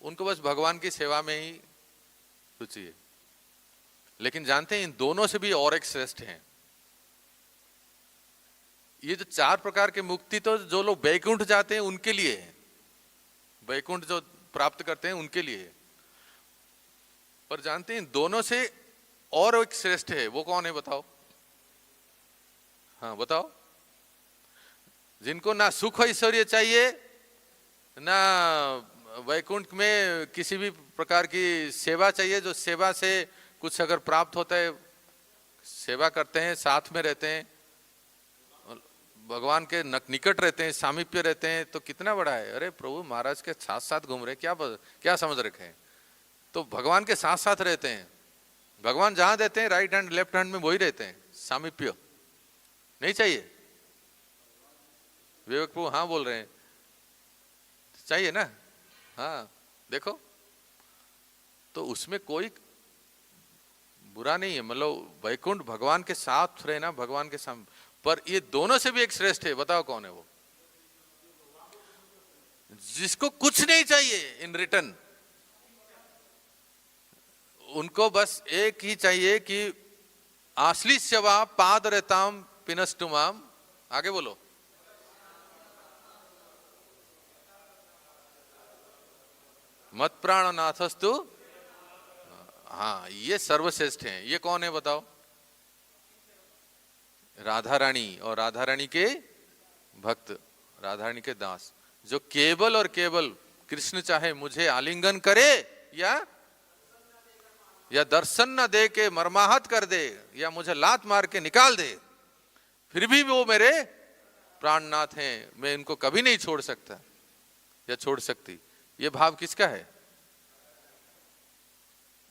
उनको बस भगवान की सेवा में ही रुचि है। लेकिन जानते हैं इन दोनों से भी और एक श्रेष्ठ हैं। ये जो 4 प्रकार के मुक्ति तो जो लोग वैकुंठ जाते हैं उनके लिए है, वैकुंठ जो प्राप्त करते हैं उनके लिए है। पर जानते हैं इन दोनों से और एक श्रेष्ठ है, वो कौन है बताओ? हाँ बताओ। जिनको ना सुख ऐश्वर्य चाहिए, ना वैकुंठ में किसी भी प्रकार की सेवा चाहिए, जो सेवा से कुछ अगर प्राप्त होता है, सेवा करते हैं, साथ में रहते हैं, भगवान के निकट रहते हैं, सामीप्य रहते हैं, तो कितना बड़ा है। अरे प्रभु महाराज के साथ साथ घूम रहे, क्या समझ रखे हैं? तो भगवान के साथ साथ रहते हैं, भगवान जहां देते हैं राइट हैंड लेफ्ट हैंड में वही रहते हैं, सामीप्य नहीं चाहिए। विवेक प्रभु हाँ बोल रहे हैं, चाहिए ना? हाँ देखो, तो उसमें कोई बुरा नहीं है, मतलब वैकुंठ भगवान के साथ रहना, भगवान के सामने। पर ये दोनों से भी एक श्रेष्ठ है, बताओ कौन है वो? जिसको कुछ नहीं चाहिए इन रिटर्न, उनको बस एक ही चाहिए कि आश्ली सेवा पाद रहताम पिनस्तुमाम। आगे बोलो। मत प्राणनाथस्तु। हाँ ये सर्वश्रेष्ठ हैं। ये कौन है बताओ? राधा रानी और राधा रानी के भक्त, राधा रानी के दास, जो केवल और केवल कृष्ण चाहे मुझे आलिंगन करे या दर्शन न दे के मरमाहत कर दे, या मुझे लात मार के निकाल दे, फिर भी वो मेरे प्राणनाथ हैं, मैं इनको कभी नहीं छोड़ सकता या छोड़ सकती। ये भाव किसका है?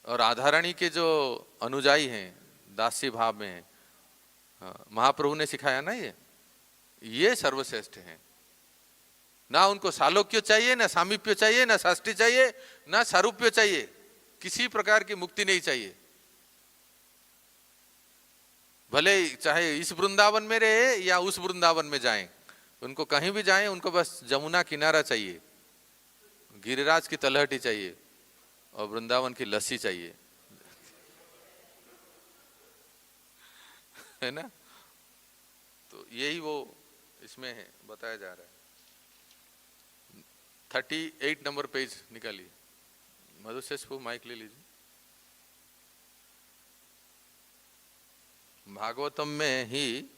और राधा रानी के जो अनुजाई हैं, दासी भाव में हैं, महाप्रभु ने सिखाया ना, ये सर्वश्रेष्ठ हैं। ना उनको सालोक्य चाहिए, ना सामीप्य चाहिए, ना षष्ठी चाहिए, ना सारूप्य चाहिए, किसी प्रकार की मुक्ति नहीं चाहिए। भले चाहे इस वृंदावन में रहे या उस वृंदावन में जाएं, उनको कहीं भी जाएं, उनको बस जमुना किनारा चाहिए, गिरिराज की तलहटी चाहिए और वृंदावन की लस्सी चाहिए, है ना? तो यही वो इसमें है, बताया जा रहा है। 38 नंबर पेज निकालिए। मधुशेषपु माइक ले लीजिए। भागवतम में ही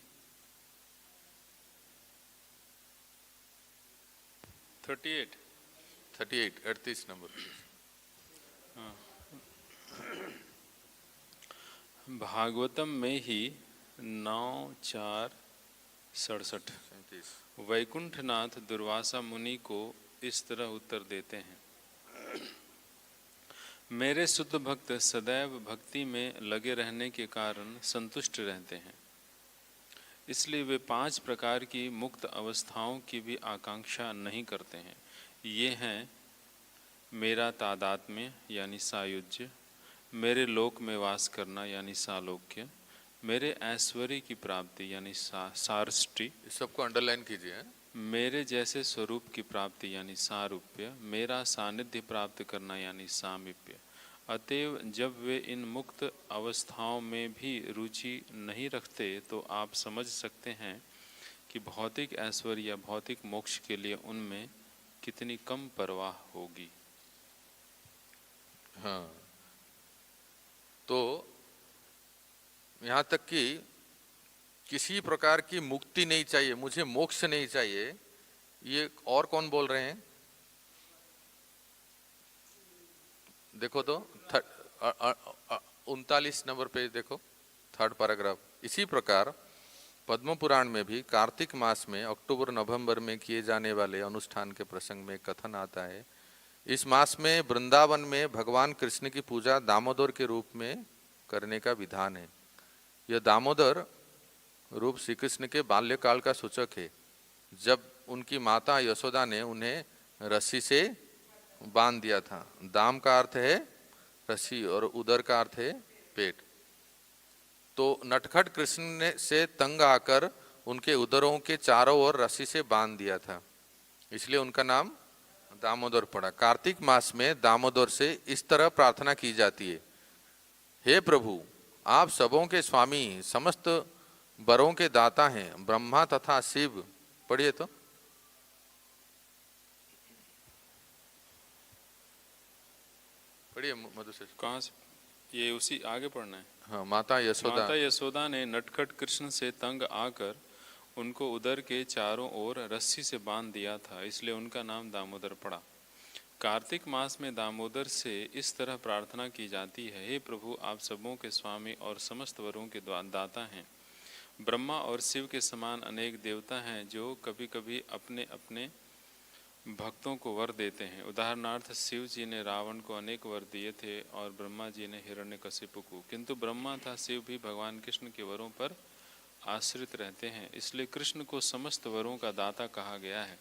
38 नंबर पेज। भागवतम में ही 9:4-67 वैकुंठनाथ दुर्वासा मुनि को इस तरह उत्तर देते हैं। मेरे शुद्ध भक्त सदैव भक्ति में लगे रहने के कारण संतुष्ट रहते हैं, इसलिए वे 5 प्रकार की मुक्त अवस्थाओं की भी आकांक्षा नहीं करते हैं। ये हैं मेरा तादात्म्य यानी सायुज्य, मेरे लोक में वास करना यानी सालोक्य, मेरे ऐश्वर्य की प्राप्ति यानी सारष्टि, इस सबको अंडरलाइन कीजिए। मेरे जैसे स्वरूप की प्राप्ति यानी सारूप्य, मेरा सानिध्य प्राप्त करना यानी सामीप्य। अतएव जब वे इन मुक्त अवस्थाओं में भी रुचि नहीं रखते तो आप समझ सकते हैं कि भौतिक ऐश्वर्य या भौतिक मोक्ष के लिए उनमें कितनी कम परवाह होगी। हाँ, तो यहाँ तक कि किसी प्रकार की मुक्ति नहीं चाहिए, मुझे मोक्ष नहीं चाहिए, ये और कौन बोल रहे हैं? देखो तो 39 नंबर पेज देखो, 3rd पैराग्राफ। इसी प्रकार पद्म पुराण में भी कार्तिक मास में अक्टूबर नवंबर में किए जाने वाले अनुष्ठान के प्रसंग में कथन आता है, इस मास में वृंदावन में भगवान कृष्ण की पूजा दामोदर के रूप में करने का विधान है। यह दामोदर रूप श्री कृष्ण के बाल्यकाल का सूचक है, जब उनकी माता यशोदा ने उन्हें रस्सी से बांध दिया था। दाम का अर्थ है रस्सी और उदर का अर्थ है पेट। तो नटखट कृष्ण से तंग आकर उनके उदरों के चारों ओर रस्सी से बांध दिया था, इसलिए उनका नाम दामोदर पड़ा। कार्तिक मास में दामोदर से इस तरह प्रार्थना की जाती है, हे प्रभु, आप सबों के स्वामी, समस्त वरों के दाता हैं, ब्रह्मा तथा शिव। पढ़िए तो। पढ़िए मधु से। कहाँ से? ये उसी आगे पढ़ना है। हाँ, माता यशोदा ने नटखट कृष्ण से तंग आकर उनको उदर के चारों ओर रस्सी से बांध दिया था, इसलिए उनका नाम दामोदर पड़ा। कार्तिक मास में दामोदर से इस तरह प्रार्थना की जाती है, हे प्रभु, आप सबों के स्वामी और समस्त वरों के दाता हैं। ब्रह्मा और शिव के समान अनेक देवता हैं जो कभी कभी अपने अपने भक्तों को वर देते हैं। उदाहरणार्थ शिव जी ने रावण को अनेक वर दिए थे और ब्रह्मा जी ने हिरण्यकशिपु को, किंतु ब्रह्मा तथा शिव भी भगवान कृष्ण के वरों पर आश्रित रहते हैं, इसलिए कृष्ण को समस्त वरों का दाता कहा गया है।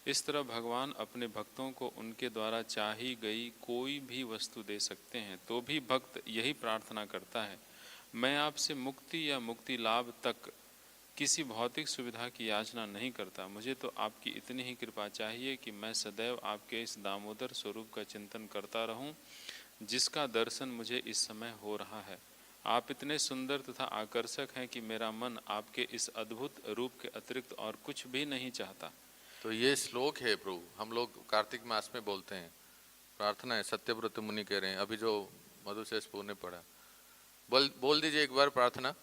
इस तरह भगवान अपने भक्तों को उनके द्वारा चाही गई कोई भी वस्तु दे सकते हैं, तो भी भक्त यही प्रार्थना करता है, मैं आपसे मुक्ति या मुक्ति लाभ तक किसी भौतिक सुविधा की याचना नहीं करता, मुझे तो आपकी इतनी ही कृपा चाहिए कि मैं सदैव आपके इस दामोदर स्वरूप का चिंतन करता रहूं, जिसका दर्शन मुझे इस समय हो रहा है। आप इतने सुंदर तथा आकर्षक हैं कि मेरा मन आपके इस अद्भुत रूप के अतिरिक्त और कुछ भी नहीं चाहता। तो ये श्लोक है प्रभु, हम लोग कार्तिक मास में बोलते हैं, प्रार्थना है। सत्यव्रत मुनि कह रहे हैं, अभी जो मधुशेषपुर ने पढ़ा। बोल दीजिए एक बार प्रार्थना।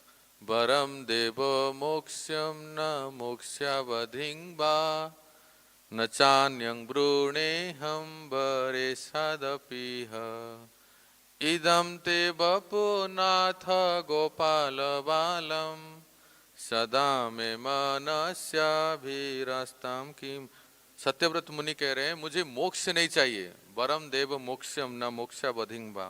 वरम देव मोक्ष्यम न मोक्ष्यावधिं वा न चान्यं ब्रूणे हम वरे सदपीह इदं ते वपुनाथ गोपाल बालम सदा में मनस्याभिरस्ताम किम। सत्यव्रत मुनि कह रहे हैं, मुझे मोक्ष नहीं चाहिए, वरम देव मोक्षम न मोक्षावधिं वा,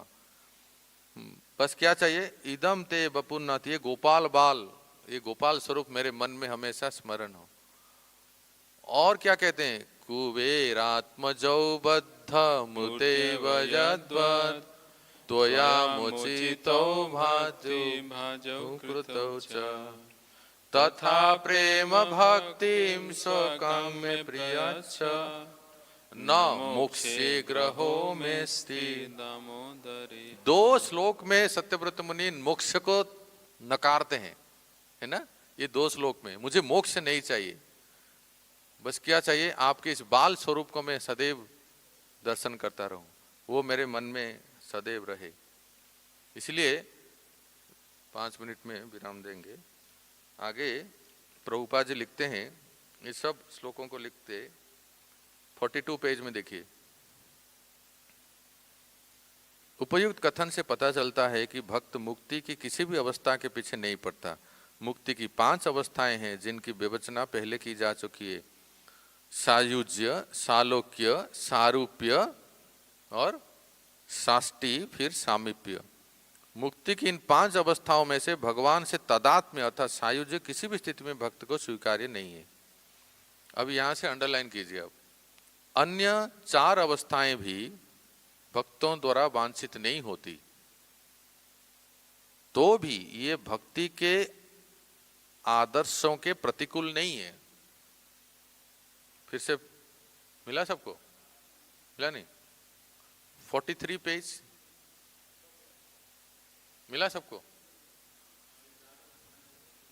बस क्या चाहिए, इदम ते वपुनाथ, ये गोपाल बाल, ये गोपाल स्वरूप मेरे मन में हमेशा स्मरण हो। और क्या कहते हैं, कुबेरात्मजौ बद्ध मुते वजद्वत् त्वया मोचितौ भाजौ कृतौ च तथा प्रेम भक्तिं स्वकाम्य प्रियच्छ न मोक्षे ग्रहो में स्थित। दामोदरे। दो श्लोक में सत्यव्रत मुनि मोक्ष को नकारते हैं, है ना। ये दो श्लोक में, मुझे मोक्ष नहीं चाहिए, बस क्या चाहिए, आपके इस बाल स्वरूप को मैं सदैव दर्शन करता रहूं, वो मेरे मन में सदैव रहे। इसलिए 5 मिनट में विराम देंगे। आगे प्रभुपाद जी लिखते हैं, ये सब श्लोकों को लिखते 42 पेज में देखिए। उपयुक्त कथन से पता चलता है कि भक्त मुक्ति की किसी भी अवस्था के पीछे नहीं पड़ता। मुक्ति की 5 अवस्थाएं हैं जिनकी विवेचना पहले की जा चुकी है, सायुज्य, सालोक्य, सारूप्य और साष्टी, फिर सामीप्य। मुक्ति की इन 5 अवस्थाओं में से भगवान से तदात्म्य अर्थात सायुज्य किसी भी स्थिति में भक्त को स्वीकार्य नहीं है। अब यहां से अंडरलाइन कीजिए। अब अन्य 4 अवस्थाएं भी भक्तों द्वारा वांछित नहीं होती, तो भी ये भक्ति के आदर्शों के प्रतिकूल नहीं है। फिर से मिला सबको? मिला नहीं? 43 पेज मिला सबको?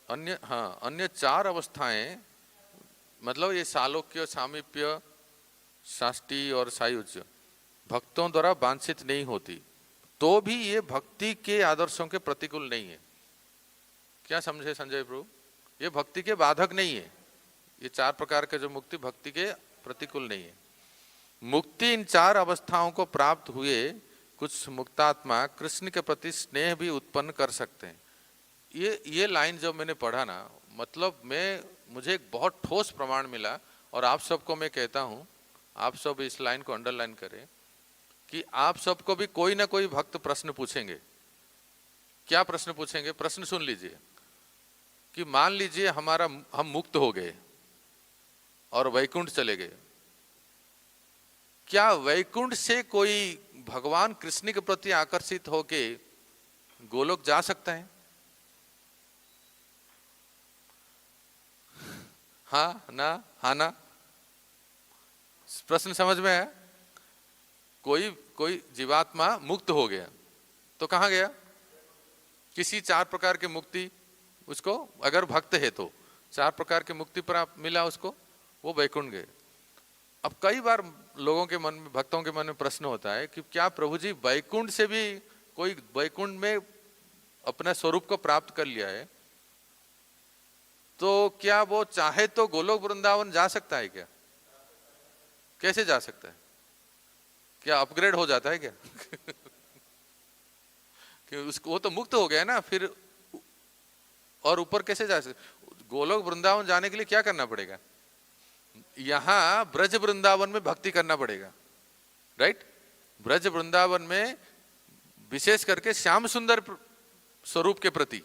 अन्य 4 अवस्थाएं, मतलब ये सालोक्य, सामीप्य, साष्टी और सायुज्य भक्तों द्वारा वांछित नहीं होती, तो भी ये भक्ति के आदर्शों के प्रतिकूल नहीं है। क्या समझे संजय प्रभु? ये भक्ति के बाधक नहीं है। ये 4 प्रकार के जो मुक्ति भक्ति के प्रतिकूल नहीं है। मुक्ति इन 4 अवस्थाओं को प्राप्त हुए कुछ मुक्तात्मा कृष्ण के प्रति स्नेह भी उत्पन्न कर सकते हैं। ये लाइन जब मैंने पढ़ा ना, मतलब मुझे एक बहुत ठोस प्रमाण मिला, और आप सबको मैं कहता हूं, आप सब इस लाइन को अंडरलाइन करें कि आप सबको भी कोई ना कोई भक्त प्रश्न पूछेंगे। क्या प्रश्न पूछेंगे? प्रश्न सुन लीजिए कि मान लीजिए हम मुक्त हो गए और वैकुंठ चले गए, क्या वैकुंठ से कोई भगवान कृष्ण के प्रति आकर्षित होके गोलोक जा सकता है? हाँ ना, हाँ ना? प्रश्न समझ में है? कोई जीवात्मा मुक्त हो गया तो कहाँ गया? किसी 4 प्रकार के मुक्ति उसको, अगर भक्त है तो 4 प्रकार की मुक्ति प्राप्त मिला उसको, वो वैकुंठ गए। अब कई बार लोगों के मन में, भक्तों के मन में प्रश्न होता है कि क्या प्रभु जी वैकुंठ से भी कोई वैकुंठ में अपने स्वरूप को प्राप्त कर लिया है तो क्या वो चाहे तो गोलोक वृंदावन जा सकता है क्या? कैसे जा सकता है? क्या अपग्रेड हो जाता है क्या? कि उसको, वो तो मुक्त हो गया ना, फिर और ऊपर कैसे जा सकते? गोलोक वृंदावन जाने के लिए क्या करना पड़ेगा? यहां ब्रज वृंदावन में भक्ति करना पड़ेगा, राइट? ब्रज वृंदावन में विशेष करके श्याम सुंदर स्वरूप के प्रति,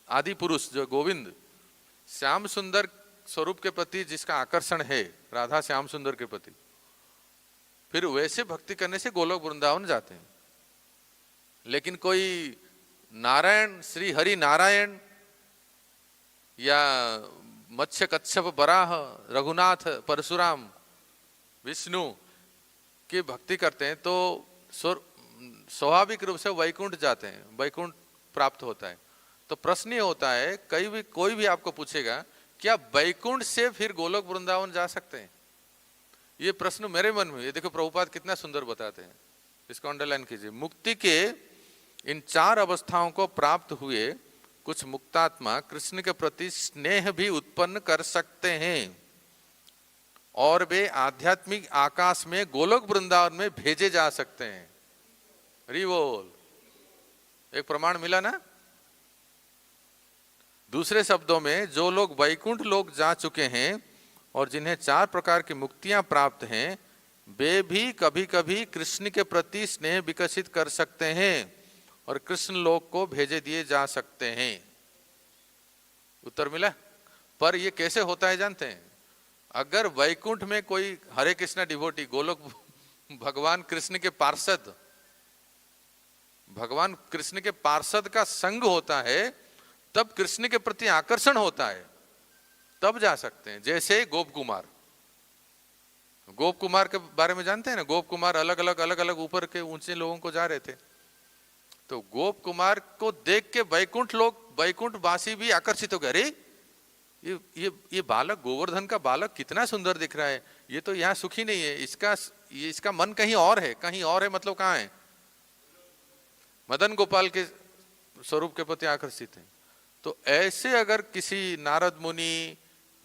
आदि पुरुष जो गोविंद श्याम सुंदर स्वरूप के प्रति जिसका आकर्षण है, राधा श्याम सुंदर के प्रति, फिर वैसे भक्ति करने से गोलोक वृंदावन जाते हैं। लेकिन कोई नारायण, श्री हरि नारायण या मत्स्य कच्छप बराह, रघुनाथ, परशुराम, विष्णु की भक्ति करते हैं तो स्वाभाविक रूप से वैकुंठ जाते हैं, वैकुंठ प्राप्त होता है। तो प्रश्न ये होता है, कोई भी आपको पूछेगा क्या वैकुंठ से फिर गोलोक वृंदावन जा सकते हैं? ये प्रश्न मेरे मन में, ये देखो प्रभुपाद कितना सुंदर बताते हैं, इसको अंडरलाइन कीजिए। मुक्ति के इन 4 अवस्थाओं को प्राप्त हुए कुछ मुक्तात्मा कृष्ण के प्रति स्नेह भी उत्पन्न कर सकते हैं और वे आध्यात्मिक आकाश में गोलोक वृंदावन में भेजे जा सकते हैं। हरि बोल। एक प्रमाण मिला ना? दूसरे शब्दों में, जो लोग वैकुंठ लोक जा चुके हैं और जिन्हें 4 प्रकार की मुक्तियां प्राप्त हैं, वे भी कभी कभी कृष्ण के प्रति स्नेह विकसित कर सकते हैं और कृष्ण लोक को भेजे दिए जा सकते हैं। उत्तर मिला? पर ये कैसे होता है जानते हैं? अगर वैकुंठ में कोई हरे कृष्णा डिवोटी, गोलोक भगवान कृष्ण के पार्षद, भगवान कृष्ण के पार्षद का संग होता है, तब कृष्ण के प्रति आकर्षण होता है, तब जा सकते हैं। जैसे गोप कुमार, गोप कुमार के बारे में जानते हैं ना? गोप कुमार अलग अलग ऊपर के ऊंचे लोगों को जा रहे थे, तो गोप कुमार को देख के वैकुंठ लोग, वैकुंठ वासी भी आकर्षित हो गए। अरे ये बालक, गोवर्धन का बालक कितना सुंदर दिख रहा है, ये तो यहाँ सुखी नहीं है, इसका मन कहीं और है। कहीं और है मतलब कहाँ है? मदन गोपाल के स्वरूप के प्रति आकर्षित है। तो ऐसे अगर किसी नारद मुनि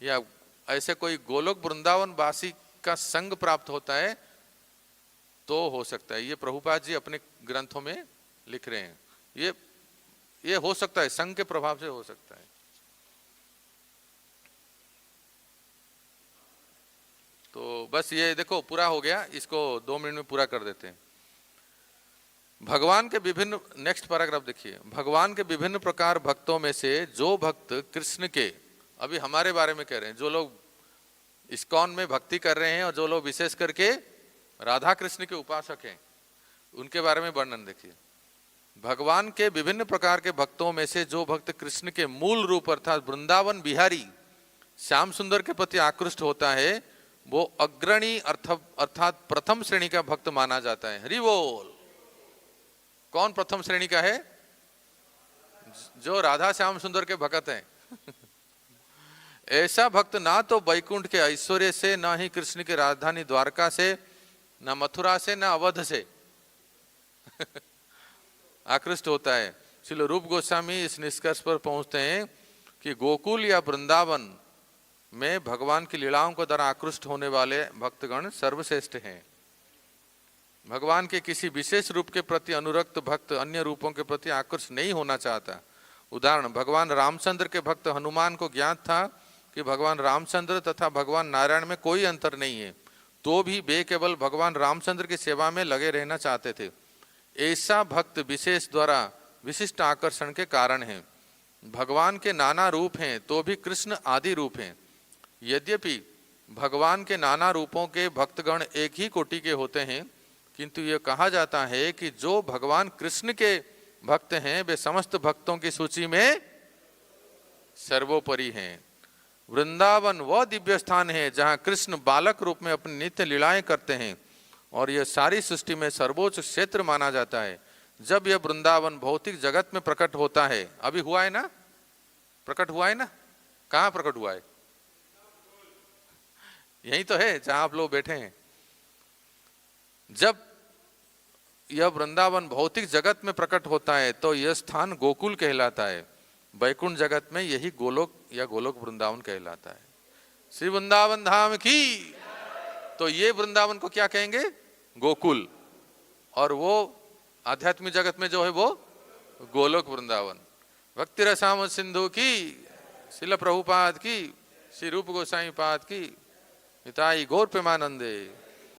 या ऐसे कोई गोलोक वृंदावन वासी का संग प्राप्त होता है तो हो सकता है। ये प्रभुपाद जी अपने ग्रंथों में लिख रहे हैं। ये हो सकता है, संग के प्रभाव से हो सकता है। तो बस ये देखो पूरा हो गया, इसको 2 मिनट में पूरा कर देते हैं। भगवान के विभिन्न, नेक्स्ट पैराग्राफ देखिए। भगवान के विभिन्न प्रकार भक्तों में से जो भक्त कृष्ण के, अभी हमारे बारे में कह रहे हैं, जो लोग इस्कॉन में भक्ति कर रहे हैं और जो लोग विशेष करके राधा कृष्ण के उपासक हैं, उनके बारे में वर्णन देखिए। भगवान के विभिन्न प्रकार के भक्तों में से जो भक्त कृष्ण के मूल रूप अर्थात वृंदावन बिहारी श्याम सुंदर के प्रति आकृष्ट होता है, वो अग्रणी अर्थात प्रथम श्रेणी का भक्त माना जाता है। हरि बोल। कौन प्रथम श्रेणी का है? जो राधा श्याम सुंदर के भक्त हैं। ऐसा भक्त ना तो वैकुंठ के ऐश्वर्य से, ना ही कृष्ण की राजधानी द्वारका से, ना मथुरा से, ना अवध से आकृष्ट होता है। श्रील रूप गोस्वामी इस निष्कर्ष पर पहुंचते हैं कि गोकुल या वृंदावन में भगवान की लीलाओं को द्वारा आकृष्ट होने वाले भक्तगण सर्वश्रेष्ठ हैं। भगवान के किसी विशेष रूप के प्रति अनुरक्त भक्त अन्य रूपों के प्रति आकृष्ट नहीं होना चाहता। उदाहरण, भगवान रामचंद्र के भक्त हनुमान को ज्ञात था कि भगवान रामचंद्र तथा भगवान नारायण में कोई अंतर नहीं है, तो भी वे केवल भगवान रामचंद्र की सेवा में लगे रहना चाहते थे। ऐसा भक्त विशेष द्वारा विशिष्ट आकर्षण के कारण है। भगवान के नाना रूप हैं तो भी कृष्ण आदि रूप हैं। यद्यपि भगवान के नाना रूपों के भक्तगण एक ही कोटि के होते हैं, किंतु यह कहा जाता है कि जो भगवान कृष्ण के भक्त हैं वे समस्त भक्तों की सूची में सर्वोपरि हैं। वृंदावन वह दिव्य स्थान है जहां कृष्ण बालक रूप में अपनी नित्य लीलाएं करते हैं और यह सारी सृष्टि में सर्वोच्च क्षेत्र माना जाता है। जब यह वृंदावन भौतिक जगत में प्रकट होता है, अभी हुआ है ना, प्रकट हुआ है ना, कहां प्रकट हुआ है? यही तो है जहां आप लोग बैठे हैं। जब यह वृंदावन भौतिक जगत में प्रकट होता है तो यह स्थान गोकुल कहलाता है। वैकुंठ जगत में यही गोलोक या गोलोक वृंदावन कहलाता है। श्री वृंदावन धाम की। तो ये वृंदावन को क्या कहेंगे? गोकुल। और वो आध्यात्मिक जगत में जो है वो गोलोक वृंदावन। भक्ति रसाम सिंधु की, श्रील प्रभुपाद की, श्री रूप गोसाई पाद की, निताई गौर प्रेमानंदे।